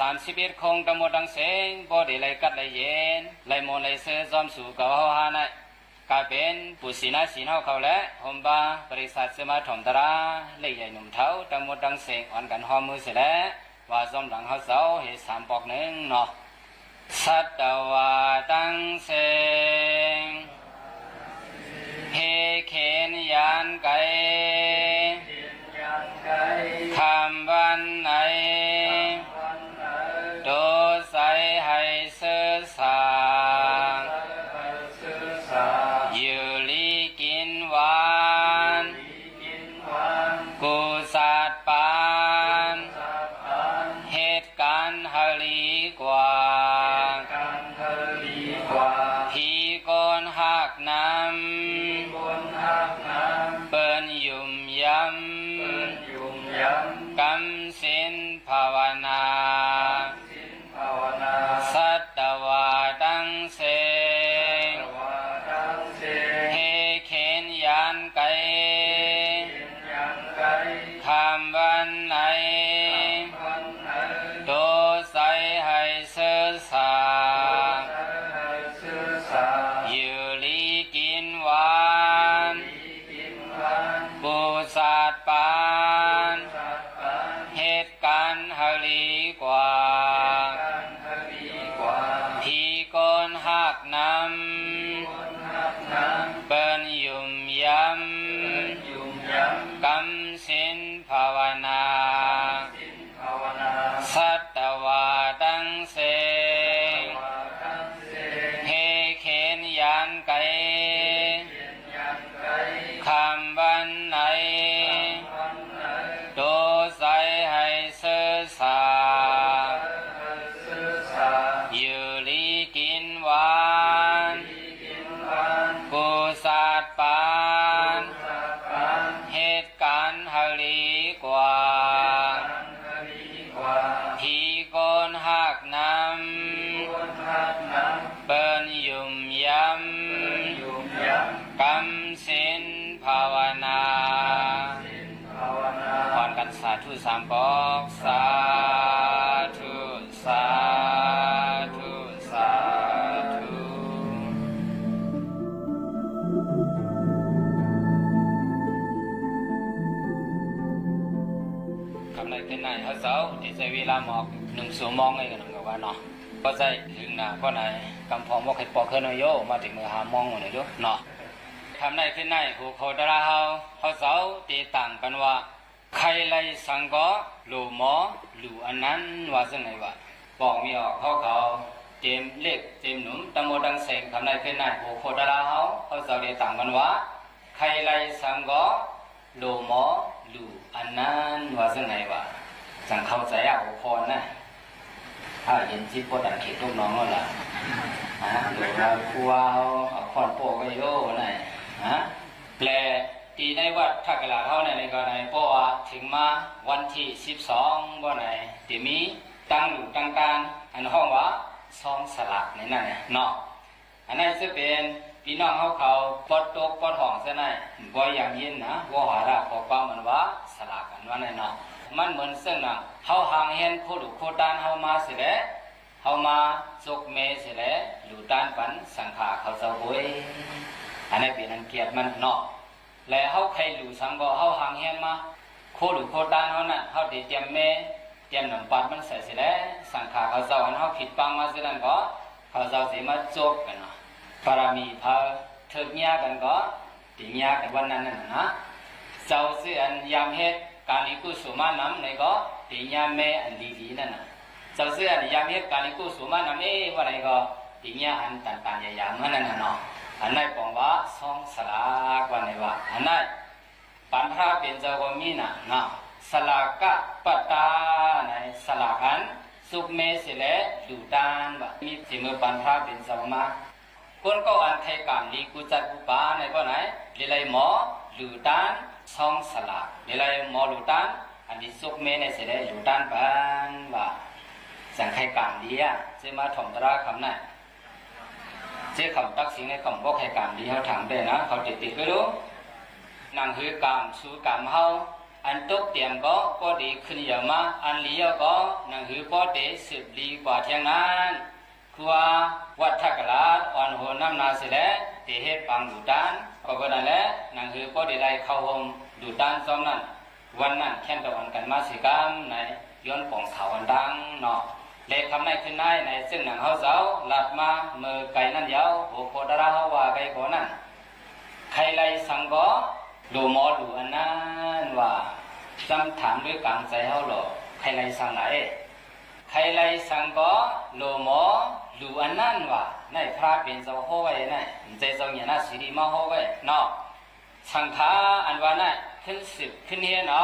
31คงตะมดังเสงบ่ได้ไล่กัดไล่เย็นไล่มนไล่เสือจอมสู่เก่าหานะกลายเป็นผู้ศีนาศีนเฮาเขาและผมว่าบริษัทสมาถ่อมตราเล็กใหญ่หนุ่มเฒ่าตะมดังเสงอ่อนกันหอมมือเสียแล้วว่าจอมหลังเฮาเสาเฮ็ด3 ปอกหนึ่งเนาะสัตวะตังเสงเฮเขนยานไกคำวันไหนโดใสให้เสือสางอยู่ลีกินหวานกูสาดปานเหตุการณ์ฮลีกว่าพี สามปอกสาธุสาธุสาธุคำไหนเป็นไหนเขาเจ้าดีใจเวลาหมอกหนึ่งสูมองไงกันหนึ่งกับว่าเนาะก็ใจถึงหนาก็ไหนกำพองว่าใครปอกเคยนโยมาถึงมือหามองหน่อยด้วยเนาะคำไหนเป็นไหนหูโคตราเขาเจ้าตีต่างกันว่าใครไล่สังก็หลูหมอหลูอันนั้นว่าซึ่งไหนวะบอกมีออกเขาเจมเล็กเจมหนุ่มตะโมดังเสงคำไหนเป็นไหนหูโคตราเขาเจ้าตีต่างกันว่าใครไล่สังก็หลูหมอหลูอันนั้นว่าซึ่งไหนวะจังเข้าใจอ่ะหูพรนะถ้าเห็นที่พวกดันเขตลูกน้องก็ละหรือเราครัวเอาคอนโปก็โย่ไหนแปลตีในวัดทักกลาเท่าในกรณีเพราะว่าถึงมาวันที่12ว่าไหนที่มีตั้งอยู่ตั้งการอันห้องว่าซองสลักในนั่นเนาะอันนั้นจะเป็นพี่น้องเขาปอดตกปอดห้องซะไหนบ่อย่างยินนะว่าหาระขอความมันว่าสลักกันว่าไหนเนาะมันเหมือนซึ่งน่ะเขาห่างเห็นโคดุโคตานเขามาเสียแล้วเขามาจกเมเสียแล้วอยู่ด้านปันสังขาเขาเจ้าหวยอันนี้เป็นอันเกียรติมันเนาะและเขาใครอยู่สังก็เขาห่างเห็นมาโคดุโคตานเขาน่ะเขาได้เตรียมเมเตรียมหนังปัดมันเสร็จเสียแล้วสังขาเขาเจ้าอันเขาผิดปังมาเสียแล้วก็เขาเจ้าสิมาจกกันเนาะปารามีพาเถิดเงียกันก็ตีเงียกันวันนั้นน่ะนะเจ้าเสียอันยามเฮ็ดการลิกุสุมานำในก็ตีญาเมอันดีๆนั่นน่ะเจ้าเสื้อยามเฮ็ดการลิกุสุมานำว่าไรก็ตีญาอันต่างๆอย่างๆนั่นน่ะเนาะอันนั้นบอกว่าซองสลากว่าไหนว่าอันนั้นปัญหาเป็นเจ้าก็มีน่ะเนาะสลากะปัตตาในสลากันสุกเมสิเลดูดานว่ามีสิมือปัญหาเป็นเจ้ามาคนก็อันไทยการลิกุจัดอุปาในก็ไหนลิไลหมอดูดานซองสลากเดี๋ยวเราหมอลูตันอันนี้ซุกเมในเสด็จลูตันปันว่าสังใครการดีอ่ะจะมาถ่อมตราคำนั้นเจ้าคำตักสิงในคำบอกใครการดีเขาถามได้นะเขาติดก็รู้นั่งหือกรรมสู้กรรมเขาอันตกเตรียมก็ดีขึ้นเยอะมาอันเลี้ยวก็นั่งหือก็เตะสืบดีกว่าเที่ยงนั้นคือว่าวัดทักกลาดอ่อนหัวน้ำนาเสด็จเตะเฮ็ดปังลูตันก็นั่นแหละนั่งคือก็ได้ไล่เข้าห้องดูด้านซ้อมนั่นวันนั้นแค่ตะวันกันมาสิกรรมในย้อนป่องเขาอันดังเนาะเลขคำในขึ้นได้ในซึ่งหนังเขาเสาหลัดมาเมื่อไก่นั่นยาวโหโคดาราเขาว่าไก่โคนั่นใครไล่สังก็ดูหมอดูอันนั้นว่าจำถามด้วยกลางใจเขาหรอใครไล่สังไหนใครไล่สังก็ดูหมอดูอันนั้นว่าในพระเป็นเจ้าโหไว้ในใจเจ้าเนี่ยน่าสิริมาโหไว้เนาะสังฆาอันว่าน่ะขึ้นสิบขึ้นเฮียนเอา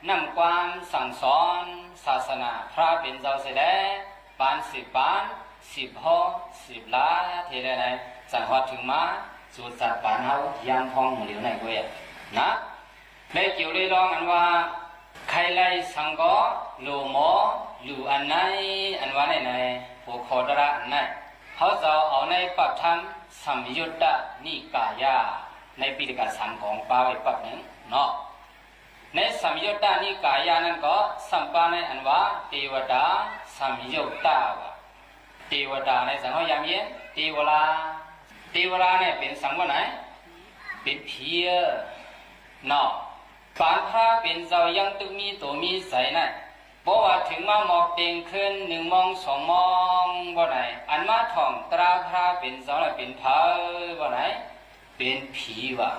นำความสั่งสอนศาสนาพระเป็นเจ้าเสด็จปาน10 ปาน10 ห้อ10 ล้าเทได้ไหนสังหอดถึงมาสูตรสัตว์ปานเฮายามพองหมู่เหลียวไหนกูเอ๋นะในเกี่ยวเลยลองอันว่าใครไล่สังก็ลูหมอลูอันไหนอันว่าในผู้ขอดระอันไหนเขาจะเอาในปัจจัยสัมยุตตะนิกายาในปีกสามของปาไว้ปักหนึ่งเนาะในสัมยุตตานิกายานั้นก็สัมปาในอันว่าเทวดาสัมยุตตาวะเทวดาในสังขยามเย็นเทวราเนี่ยเป็นสังว่าไหนเป็นเพียเนาะปานพระเป็นเจ้ายังตึกมีตัวมีใสนั่นบอกว่าถึงมาหมอกเต็งขึ้น1 มอง2 มองว่าไหนอันมาถ่อมตราพระเป็นเจ้าน่ะเป็นพระว่าไหนเป็นผีว่ะ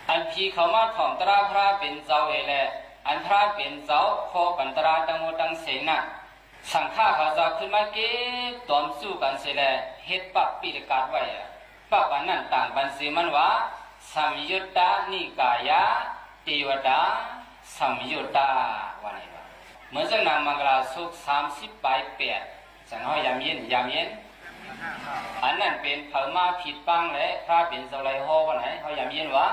อันผีเขามาถ่อมตราพระเป็นเจ้าเอแหละอันพระเป็นเจ้าโคปันตราตังโมตังเสงน่ะสังฆาเขาจะขึ้นมาเก็บตอมสู้กันเสียแหละเฮ็ดปักปีกาดไว้ปักอันนั้นต่างกันสิมันว่าสัมยุตตานิกายะเทวดาสัมยุตตาว่าไหนวะเหมือนจังนางมังกรสุข30 ปลาย 8จังเฮายามเย็นอันนั้นเป็นเผามาผิดปังและพระเป็นเจ้าไรโฮว่าไหนเฮายามเย็นวะ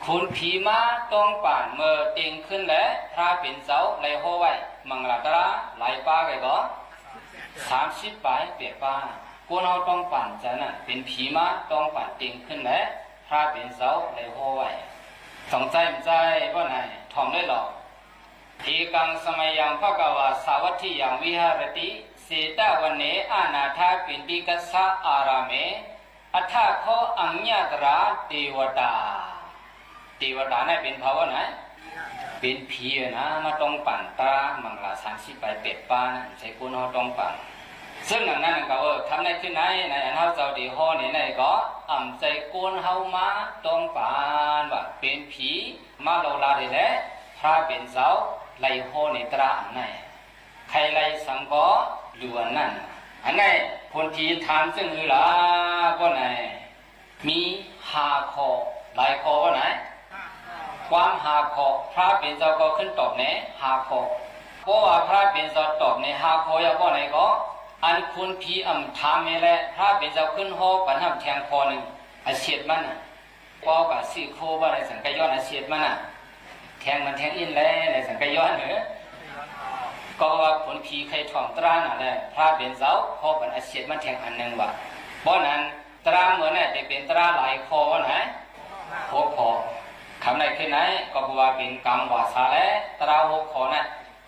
คุณผีมาต้องป่านเมื่อเต็งขึ้นและพระเป็นเจ้าไรโฮไว้มังกรตราหลายป้าไงก็30 ปลาย 8 ป้ากูเอาต้องป่านจะนั่นเป็นผีมาต้องป่านเต็งขึ้นและพระเป็นเจ้าไรโฮไว้สองใจว่าไหนถ่อมได้หรอ เอกังสมัยยังภควาสาวัตถิยังวิหารติเสตวันเนอานาถาปินติกัสสะอารามเมอัฏฐะโคอัญญตราเทวดาเทวดาเนี่ยเป็นภาวะไหนเป็นผีนะมาตรงปั่นตรามังลา30ไปเป็ดปานะใช้กุนเฮาตรงปั่นซึ่งดังนั้นก็ทำได้ขึ้นไหนในอันเฮาเจ้าดีฮอนี่ในก็อ่ำใจกุนเฮามาตรงปั่นว่าเป็นผีมาโลลาได้แหละพระเป็นเจ้าไล่ฮอนี่ตราอันไหนใครไล่สังก็ล้วนนั่นอันไหนคนที่ทานซึ่งหือล่ะก็ไหนมี5ข้อหลายข้อว่าไหนความ5ข้อพระเป็นเจ้าก็ขึ้นตอบใน5ข้อเพราะว่าพระเป็นเจ้าตอบใน5ข้ออย่างก็ไหนก็อันคุณพี่ถามนี่แหละพระเป็นเจ้าขึ้นฮอปันทำแทงคอหนึ่งอาเสียดมันน่ะก็กับสี่โคว่าในสังกย้อนอาเสียดมันน่ะแทงมันแทงอินแล้วในสังกย้อนเหรอก็ว่าผลผีใครถ่อมตราน่ะแหละพระเป็นเจ้าฮอปันอาเสียดมันแทงอันหนึ่งว่ะเพราะนั้นตราเหมือนน่ะจะเป็นตราหลายคอว่าไหน6ข้อคำไหนขึ้นไหนก็บอกว่าเป็นกรรมวาสาและตรา6ข้อน่ะ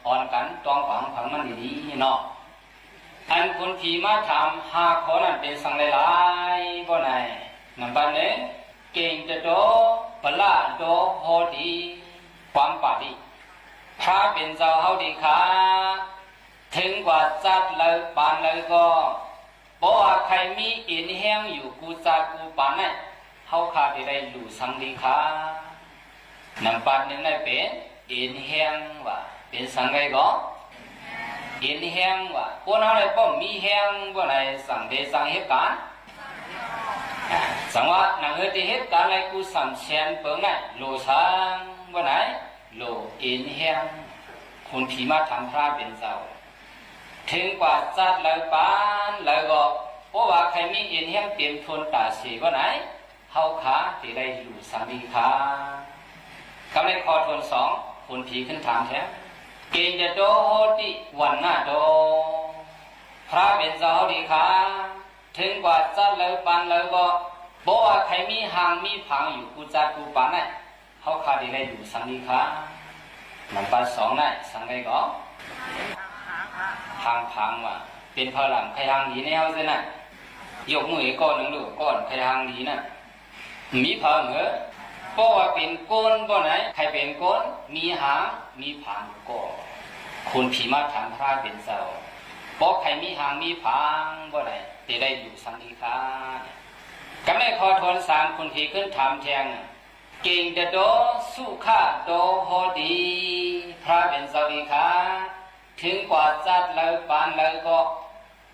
อ่อนกันตองฝังมันดีๆเนาะอันคนผีมาทำ5ข้อนั้นเป็นสังหลายๆบ่ไหนนับบัดนี้เก่งจะโตปละโตโหดีความปาดีพระเป็นเจ้าเฮาดีค่ะถึงกว่าจัดเลยปานเลยก็บ่ว่าใครมีอินแห้งอยู่กูจัดกูปานน่ะเฮาขาดได้รู้สังดีค่ะนับบัดนึงได้เป็นอินแห้งว่าเป็นสังไงก็อินแห้งว่าคนเฮาได้บ่มีแห้งบ่ไหนสังเดสังเหตุการณ์สังว่านังเหตุเหตุการณ์อะไรกูสัมเชียนเปิงไหนโลสังบ่ไหนโลอินแห้งคนผีมาทำพระเป็นเจ้าถึงกว่าจัดเลยปานเลยก็เพราะว่าใครมีอินแห้งเตรียมทนตาสีบ่ไหนเฮาขาที่ได้อยู่สังดีค่ะคำในข้อทวน2คนผีขึ้นถามแท้เกณฑ์จะโดติวันหน้าโดพระเป็นเจ้าดีค่ะถึงกว่าจัดเลยปานเลยก็บอกว่าใครมีหางมีผังอยู่กูจัดกูปานน่ะเขาขาดได้อยู่สังดีค่ะนับปัน2น่ะสังไงก็หางผังว่าเป็นพลังใครหางดีแนวซิน่ะยกมือก้อนหนึ่งดูก้อนใครหางดีน่ะมีผังเหรอเพราะว่าเป็นก้นบ่ไหนใครเป็นก้นมีหางมีผังก็คุณผีมาถามพระเป็นเจ้าบอกใครมีหางมีผังบ่ไหนจะได้อยู่สังดีค่ะกำในข้อทวน3คุณผีขึ้นถามแทงเก่งจะโดสุขะโดโหดีพระเป็นเจ้าดีค่ะถึงกว่าจัดเลยปานเลยก็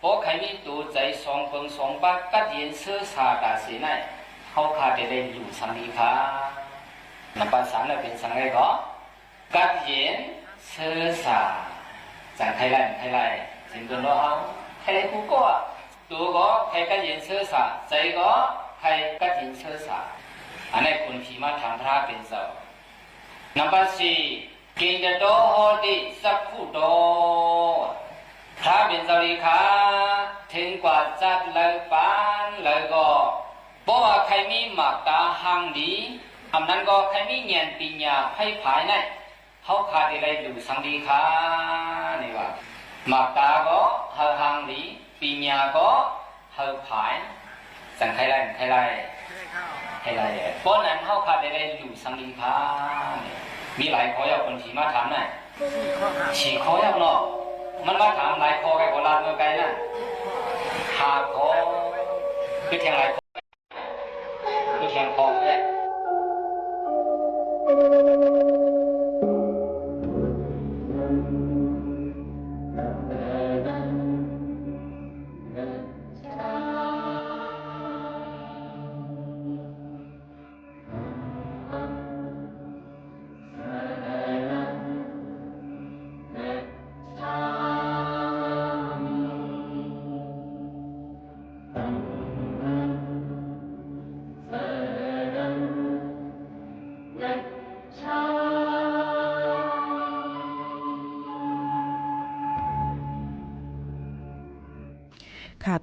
บอกใครมีตูใจ2เปิง2ปักกัดเย็นเสื้อสาดาสีไหนเขาขาดจะได้อยู่สังดีค่ะนับปัน3น่ะเป็นสังไงก็กัดเย็นเสื้อสาจังใครไล่สิงตัวเราเอาใครกูก็ตัวก็ใครกัดเย็นเสื้อสาใจก็ใครกัดเย็นเสื้อสาอันนี้คุณผีมาทำพระเป็นเจ้านับปัน4เก่งจะโตโหติสักคู่โตพระเป็นเจ้าดีค่ะถึงกว่าจัดเลยปานเลยก็บอกว่าใครมีหมากตาหังดีอำนั้นก็ใครมีเงียนปัญญาให้ภายในเขาขาดอะไรอยู่สังดีค่ะนี่ว่าหมากตาก็เฮาหังดีปัญญาก็เฮาภายสังใครไล่เพราะนั้นเขาขาดอะไรอยู่สังดีค่ะมีหลายข้อยาวคนที่มาถามน่ะฉีข้อยาวเนาะมันมาถามหลายข้อไกลโบราณเมื่อไกลน่ะ5ข้อคือแทงหลายคือแทงข้อเนี่ย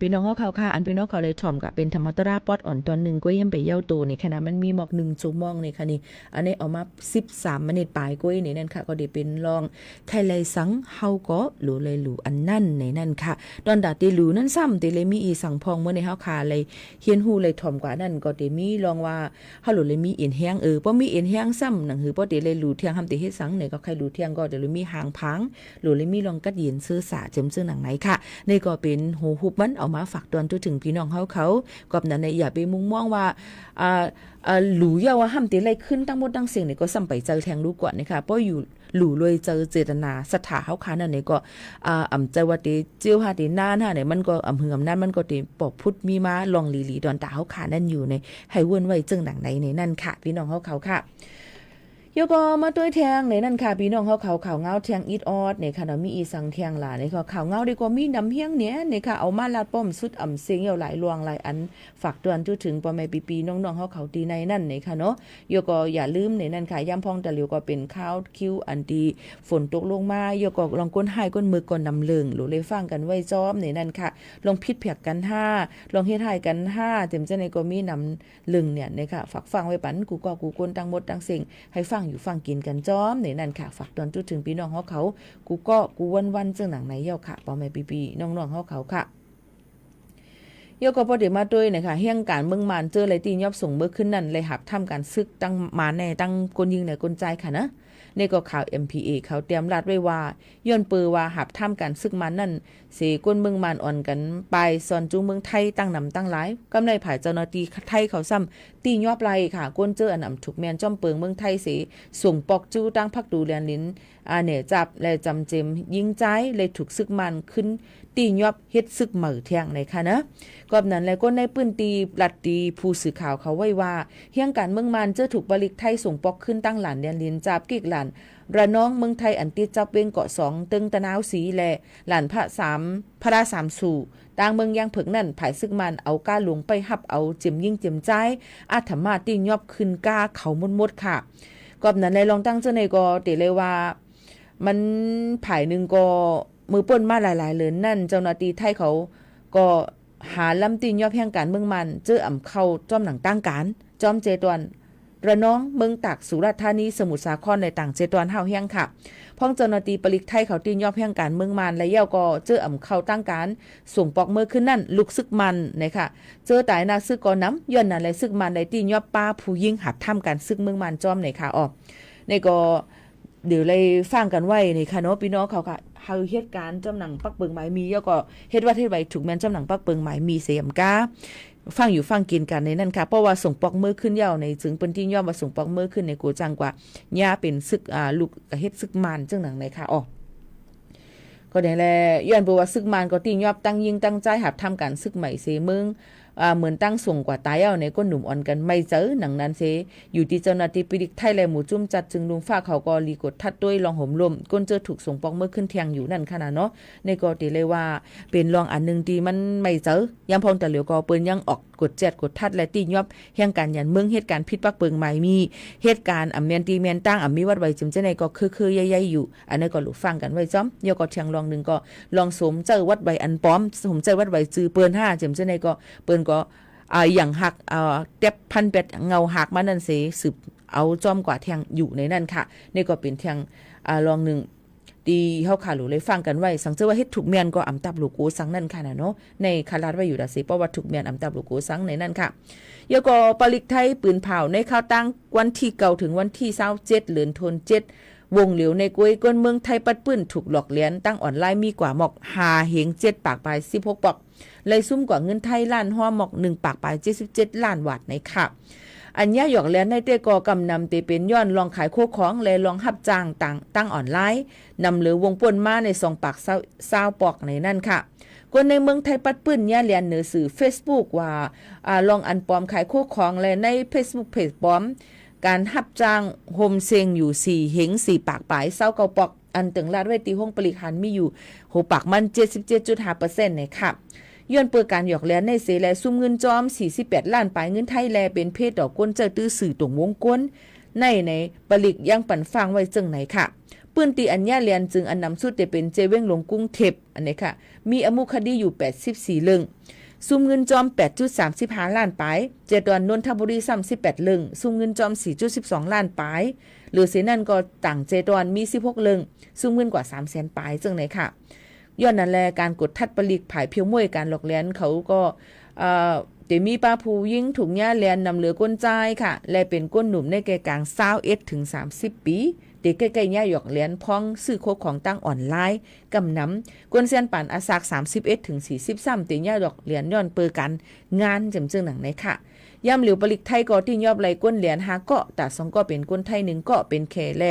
พี่น้องเขาค่ะอันพี่น้องเขาเลยถ่อมกับเป็นธรรมตราปอดอ่อนตอนหนึ่งก็ยังไปเย้าตัวนี่ขณะมันมีหมอก1ชั่วโมงนี่ค่ะนี่อันนี้เอามา13 นาทีปลายก้อยนี่นั่นค่ะก็ได้เป็นรองใครเลยสังเฮาก็หลูเลยหลูอันนั่นในนั่นค่ะตอนดาติหลูนั่นซ้ำติเลยมีอีสังพองเมื่อในเฮาค่ะเลยเฮียนฮูเลยถ่อมกว่านั่นก็ได้มีรองว่าเฮาหลูเลยมีเอ็นแห้งบ่มีเอ็นแห้งซ้ำหนังหือบ่ได้เลยหลูเที่ยงทำติเฮ็ดสังเนี่ยก็ใครหลูเที่ยงก็ได้เลยมีหางพังหลูเลยมีรองกัดเย็นซื้อสาเจิมซึ่งหนังไหนค่ะนี่ก็เป็นโหหุบมันเอามาฝากตอนถึงพี่น้องเขากับนั้นเนี่ยอย่าไปมุ่งมองว่าหลูยาวว่าห้ามติอะไรขึ้นตั้งหมดตั้งเสียงเนี่ยก็ซ้ำไปเจอแทงรู้ก่อนนะคะเพราะอยู่หลูเลยเจอเจตนาสถาเฮาค้านั่นเนี่ยก็อำใจว่าติเจียวหาตินานหาเนี่ยมันก็อำหืออำนั้นมันก็ติปอกพุทธมีมาลองหลีๆดอนตาเฮาค้านั่นอยู่ในให้วนไว้จึงหนังในนั่นค่ะพี่น้องเขาค่ะยก็มาด้วยแทงในนั่นค่ะพี่น้องเขาข่าวเงาแทงอีดออดในค่ะมีอีสังแทงหลาในข่าวเงาดีกว่ามีน้ำเฮียงเนี่ยในค่ะเอามาลาดป้อมสุดอ่ำเสียงเอาหลายลวงหลายอันฝากเตือนถึงปอแม่ปีน้องเขาดีในนั่นในค่ะเนาะยก็อย่าลืมในนั่นค่ะย่ำพองตะเหลียวก็เป็นข้าวคิ้วอันดีฝนตกลงมายก็ลองก้นหายก้นมือก้นนำเลิงหรือเลยฟังกันไว้จ้อมในนั่นค่ะลองพิษเพียกกัน5ลองเฮ็ดให้กัน5เต็มจะในก็มีนำลึงเนี่ยในค่ะฝากฟังไว้ปันกูก้นตั้งหมดตั้งเสียงให้ฟังอยู่ฟังกินกันจ้อมในนั่นค่ะฝากตอนจุดถึงพี่น้องเขากูวันๆซึ่งหนังไหนเย้าค่ะปอแม่ปีน้องเขาค่ะเย้าก็พอเดี๋ยวมาด้วยนะคะเฮียงการเมืองมานเจออะไรตียอบส่งเมื่อขึ้นนั่นเลยหับทำการซึกตั้งมาแน่ตั้งกลยิงในกลใจค่ะนะนี่ก็ข่าว MPA เขาเตรียมรัดไว้ว่าย้อนปือว่าหับทำการซึกมันนั่นเสก้นเมืองมานอ่อนกันไปซอนจูเมืองไทยตั้งนำตั้งหลายกำไรผายเจ้าหน้าที่ไทยเขาซ้ำตียอบไรค่ะก้นเจออันนำถูกแมนจ้อมเปิงเมืองไทยเสส่งปอกจูตั้งพักดูแลลิ้นเนี่ยจับและจำเจมยิงใจเลยถูกซึกมันขึ้นตียอบเฮ็ดซึกเหมือเทียงในค่ะนะกอบนั้นแล้วก็ในปืนตีลัดตีผู้สื่อข่าวเขาไว้ว่าเฮียงการเมืองมันเจอถูกบริกไทยส่งปอกขึ้นตั้งหลานเดียนลิ้นจับกิกหลานระน้องเมืองไทยอันติดจับเวงเกาะ2ตึงตะนาวสีแลหลานพระรา3สู่ต่างเมืองยังเผิกนั่นผายซึกมันเอาก้าหลวงไปหับเอาเจียมยิ่งเจียมใจอาถรรมาตียอบขึ้นก้าเขามดค่ะกอบนั้นเลยลองตั้งเจ้าในก็เตเลยว่ามันผายนึงก็มือป่นมาหลายๆเลยนั่นเจ้าหน้าที่ไทยเขาก็หาลำตียอบแห่งการเมืองมันเจออ่ำเข้าจ้อมหนังตั้งการจ้อมเจตวนระน้องเมืองตากสุราษฎร์ธานีสมุทรสาครในต่างเจตวนเฮาแห่งค่ะพ้องเจ้าหน้าที่ปริกไทยเขาตียอบแห่งการเมืองมันและเย้าก็เจออ่ำเข้าตั้งการส่งปอกมือขึ้นนั่นลุกซึกมันนะคะเจอตายนาซึกก็น้ำย้อนนั่นเลยซึกมันในตียอบป้าผู้ยิ่งหับทำการซึกเมืองมันจ้อมในค่ะอ๋อในก็เดี๋ยวเลยฟังกันไว้ในค่ะเนาะพี่น้องเขาค่ะเฮาเหตุการณ์จำหนังปักเปิงหมายมีแล้วก็เฮ็ดว่าเฮ็ดไว้ถูกแม่นจำหนังปักเปิงหมายมีเสียมกาฟังอยู่ฟังกินกันในนั้นค่ะเพราะว่าส่งปอกมือขึ้นยาวในถึงเป็นที่ย่อมว่าส่งปอกมือขึ้นในโกจังกว่าย่าเป็นซึกลูกเฮ็ดซึกมานจังหนังในค่ะอ๋อก็ได้แลย้อนบ่ว่าซึกมานก็ติยอบตั้งยิงตั้งใจหับทำการซึกใหม่เสเมืองเหมือนตั้งส่งกว่าตายเอาในก้นหนุ่มอ่อนกันไม่เจอหนังนั้นเสอยู่ที่เจ้าหน้าที่ปริกไทยและหมู่จุ่มจัดจึงลุงฟ้าเขาก็รีกดทัดด้วยลองห่มลมก้นเจอถูกส่งปองเมื่อขึ้นเทียงอยู่นั่นขนาดเนาะในก็ติเลยว่าเป็นลองอันนึงที่มันไม่เจอยามพองแต่เหลียวก็เปิ้นยังออกกดแจดกดทัดและตียอบแห่งการยันเมืองเหตุการณ์พิษปักเปิงใหม่มีเหตุการณ์อำเมียนตีเมียนตั้งมีวัดไว้จึงจะในก็คือใหญ่ๆอยู่อันนั้นก็หลุฟังกันไว้จ้อมยก็เทียงลองนึงก็ลองสมเจอวัดไว้อันป้อมสมเจอวัดไว้จือเปิ้น5จึงจะในก็เปิ้นก็อย่างหักเต็บพันเป็ดเงาหักมานั่นเสสืบเอาจอมกว่าเทียงอยู่ในนั่นค่ะนี่ก็เป็นเทียงลองหนึ่งดีเฮาขาหลูเลยฟังกันไว้สังเจอว่าเฮ็ดถูกเมียนก็อำตับลูกกูสังนั่นค่ะนะเนาะในคาราดไว้อยู่ดาสิเพราะว่าถูกเมียนอำตับลูกกูสังในนั่นค่ะยก็ปลิกไทยปืนเผาในข้าวตั้งวันที่9ถึงวันที่27เดือนธันวาคมวงเหลียวในกวยก้นเมืองไทยปัดปื้นถูกหลอกเหรียญตั้งออนไลน์มีกว่าหมอก5เหง7ปากปลาย16ปอกเลยซุ่มกว่าเงินไทยล้านห้อหมอก1ปากปลาย77ล้านบาทในค่ะอันยาหยอกแลนในเตกอกำนำเตเป็นย้อนลองขายโคของและลองหับจ้างตั้งออนไลน์นำเหลือวงป่นมาใน2ปาก20ปอกในนั่นค่ะคนในเมืองไทยปัดปื้นยาเรียนเหนือสื่อ Facebook ว่าลองอันปลอมขายโคของและใน Facebook เพจปลอมการหับจ้างโฮมเซงอยู่4เหง4ปากปลาย29ปอกอันตึงลาดไว้ตีห้องปริคันมีอยู่โหปากมัน 77.5% ในค่ะย้อนเปิดการหยอกแลนในเสแลซุ่มเงินจอม48ล้านปลายเงินไทยแลเป็นเพศดอกก้นเจอตื้อสื่อตรงวงก้นในปลิกยังปั่นฟังไว้จึงไหนค่ะป ปื้นตีอัญญาเลียนจึงอันนำสุดได้เป็นเจเว้งหลงกุ้งเทปอันนี้ค่ะมีอมุคดีอยู่84เรื่องซุมเงินจอม 8.35 ล้านปลายเจดอนนนทบุรี38เรื่องซุมเงินจอม 4.12 ล้านปลายหรือเสนั่นก็ต่างเจดอนมี16เรื่องซุมเงินกว่า 300,000 ปลายจังไหนค่ะย้อนนั่นแลการกดทัดปลีกผายเพียวมวยการหลอกเลียนเขาก็แต่มีป้าผู้ยิ่งถูกย่าเลียนนำเหลือก้นใจค่ะและเป็นก้นหนุ่มในแก่กลาง21ถึง30ปีเด็กใกล้ๆย่าหยอกเลียนพ้องซื้อโคกของตั้งออนไลน์กำน้ำก้นเซียนป่านอาสาก31ถึง43เตีย่าหยอกเลียนย้อนเปิดกันงานจำจึงหนังในค่ะย่ำเหลียวปลิกไทยก็ที่ยอบไหลก้นเหลียนหาเกาะแต่สองก็เป็นก้นไทย1ก็เป็นแขแล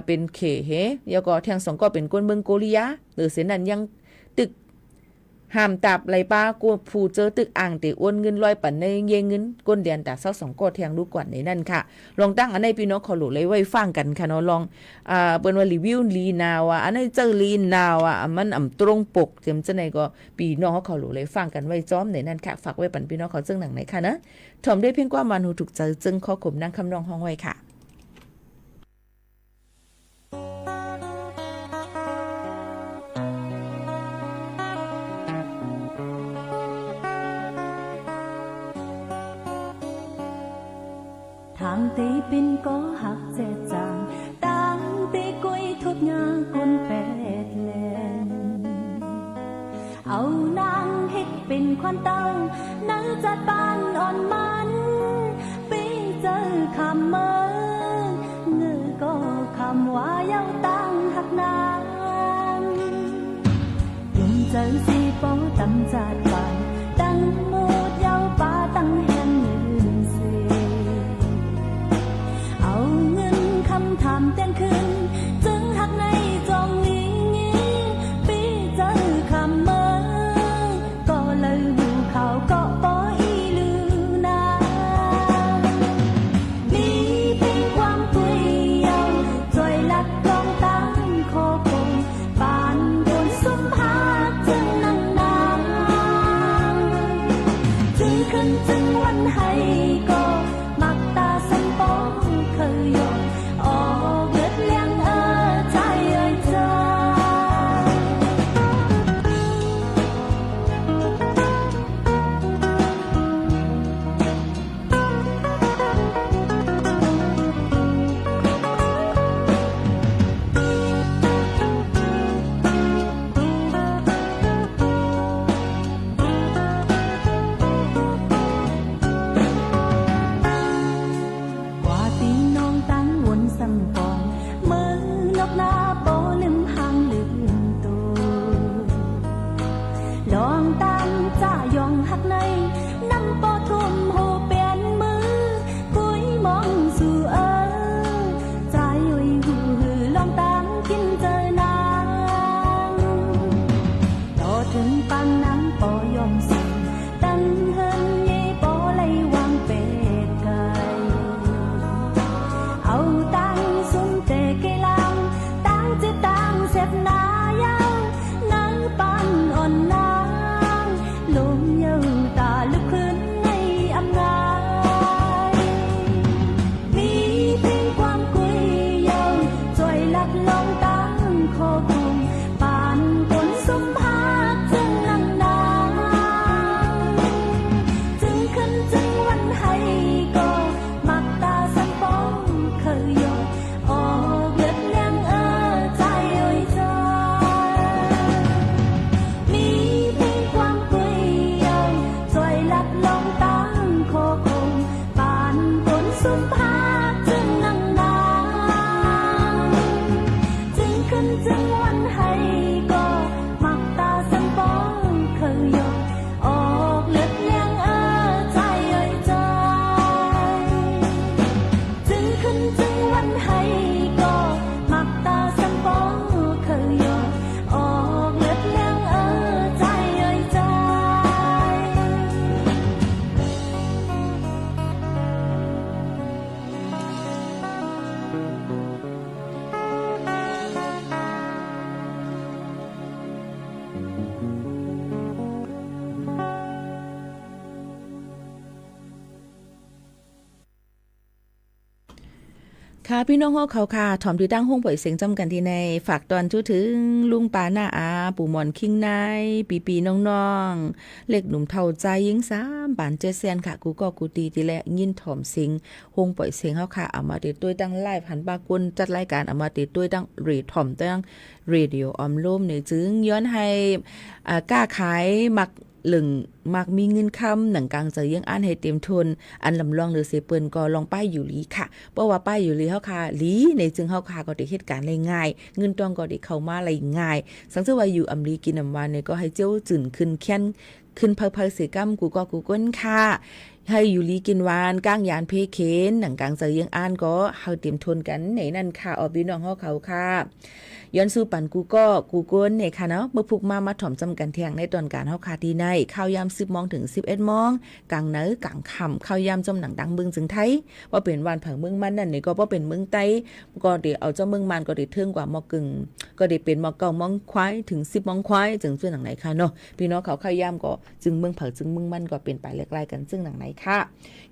เป็นเขเฮยก็แทงสองก็เป็นก้นเมืองโกริยาหรือเสนั้นยังตึกห้ามตับไหลป้ากูผู้เจอตึกอ่างเตอ้วนเงินลอยปั่นในเยเงินก้นเดียนแต่เศร้า2ก็แทงลูกกว่าในนั่นค่ะลองตั้งอันในพี่น้องขอหลุเลยไว้ฟังกันค่ะเนาะลองเปิ้นว่ารีวิวลีนาวอันนี้เจอลีนาวมันตรงปกเต็มจะไหนก็พี่น้องเขาขอหลุเลยฟังกันไว้จ้อมในนั่นค่ะฝากไว้ปั่นพี่น้องเขาจึงหนังไหนค่ะนะถ่อมได้เพียงกว่ามันหูถูกใจจึงข้อขมนั่งคำนองห้องไว้ค่ะทางตีปินก็หักเจ็ดจางตังตีกุยทุบงาคนเป็ดเลนเอานางเฮ็ดเป็นควันตั้งนั่งจัดบ้านอ่อนมันปีเจอคำเมินเงือก็คำว่าเย้าตั้งหักนางยุ่งเจอสีป้อตั้งจัดบ้านตั้งมูดเย้าป้าตั้งแห่งทำเต้นขึ้นจึงหักในจองนี้ปีเจอคำเมื่อก็เลยหูเขาก็ปออีลือนามีเพียงความคุยเยาจอยลัดลองตั้งคอคงปานคนสุมพาจึงนั่งนางจึงขึ้นจึงวันให้ก็มักตาสันปองเคยยอม ค่ะพี่น้องเฮาเขาค่ะถอมที่ตั้งห้องปล่อยเสียงจำกันที่ในฝากตอนทุถึงลุงปาหน้าอาปู่หมอนคิงนายปีน้องๆเล็กหนุ่มเท่าใจยิง3ปาน7แสนค่ะกูก็กูตีที่แลยินถอมเสียงห้องปล่อยเสียงเฮาค่ะเอามาติดด้วยตั้งไลฟ์หันปากวนจัดรายการเอามาติดด้วยตั้งเรดถอมตั้งเรดิโอออมลมเนี่ยจึงย้อนให้กล้าขายมักหลึงมักมีเงินคำหนังกลางจะยังอ่านให้เต็มทุนอันลำลองหรือเสเปิ้นก็ลองป้ายอยู่ลีค่ะเพราะว่าป้ายอยู่ลีเฮาค่ะลีในจึงเฮาค่ะก็ได้เหตุการณ์ง่ายเงินตองก็ได้เข้ามาง่ายสังเกตว่าอยู่อำลีกินน้ำวันเนี่ยก็ให้เจ้าจื่นขึ้นแค้นขึ้นเพิ่เสกำกูก็กูก้นค่ะให้อยู่ลีกินวานก้างยานเพเคนหนังกลางจะยังอ่านก็เฮาเต็มทุนกันในนั่นค่ะออพี่น้องเฮาเขาค่ะย้อนสู่ปันกูก็กูก้นเนี่ยค่ะเนาะเมื่อพุกมาถ่อมจำกันเที่ยงในตอนการเฮาคาที่ในข้าวยาม10 โมงถึง 11 โมงกลางเนื้อกลางค่ำข้าวยามจมหนังดังเมืองจึงไทยว่าเป็นวันผังเมืองมันนั่นนี่ก็บ่เป็นเมืองไต้ก็ได้เอาเจ้าเมืองมันก็ได้เทิงกว่ามอกึ่งก็ได้เป็นมอเก้ามองควายถึง10 โมงควายจึงซึ่งหนังไหนค่ะเนาะพี่น้องเขาข้าวยามก็จึงเมืองผังจึงเมืองมันก็เป็นไปไกลๆกันซึ่งหนังไหนค่ะ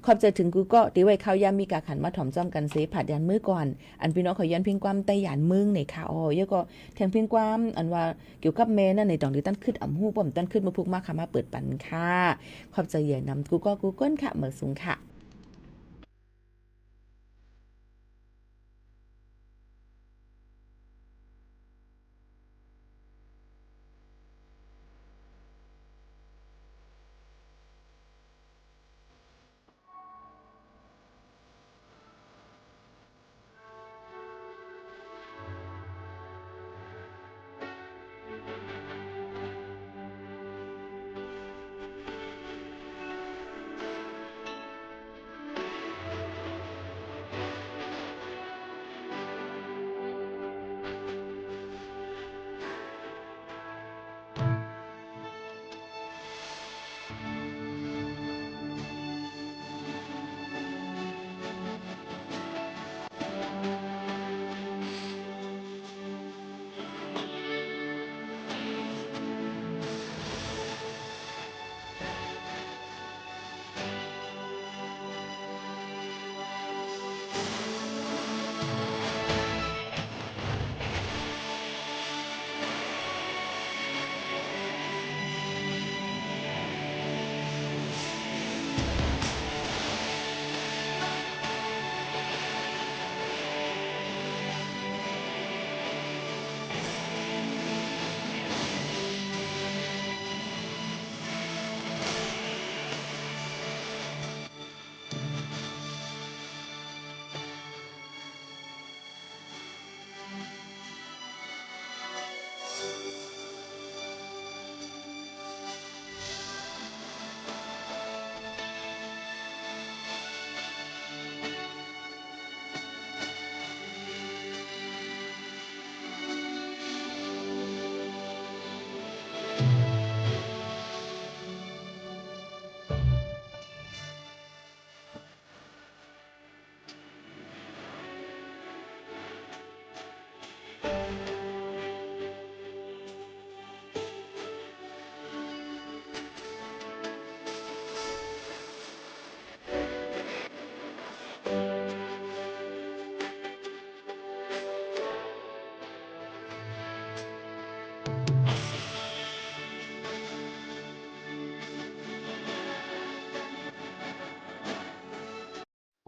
ขอบใจถึงกูก็ตีไว้ข้าวยามมีกาขันมาถ่อมจำกันเสผัดยันมือก่อนอันพี่น้องเขายันเพียงความไต้หยานเมืองในค่ะอ๋อยก็แทงเพียงความอันว่าเกี่ยวกับแม่นั่นในตอนที่ตั้นขึ้นอ่ำหู้ป้อมตั้นขึ้นมาพุกมากค่ะมาเปิดปันค่ะขอบใจใหญ่นำกูก็กูก้นค่ะเหมือสูงค่ะ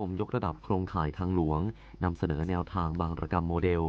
ผมยกระดับโครงข่ายทางหลวงนำเสนอแนวทางบางระกรรมโมเดล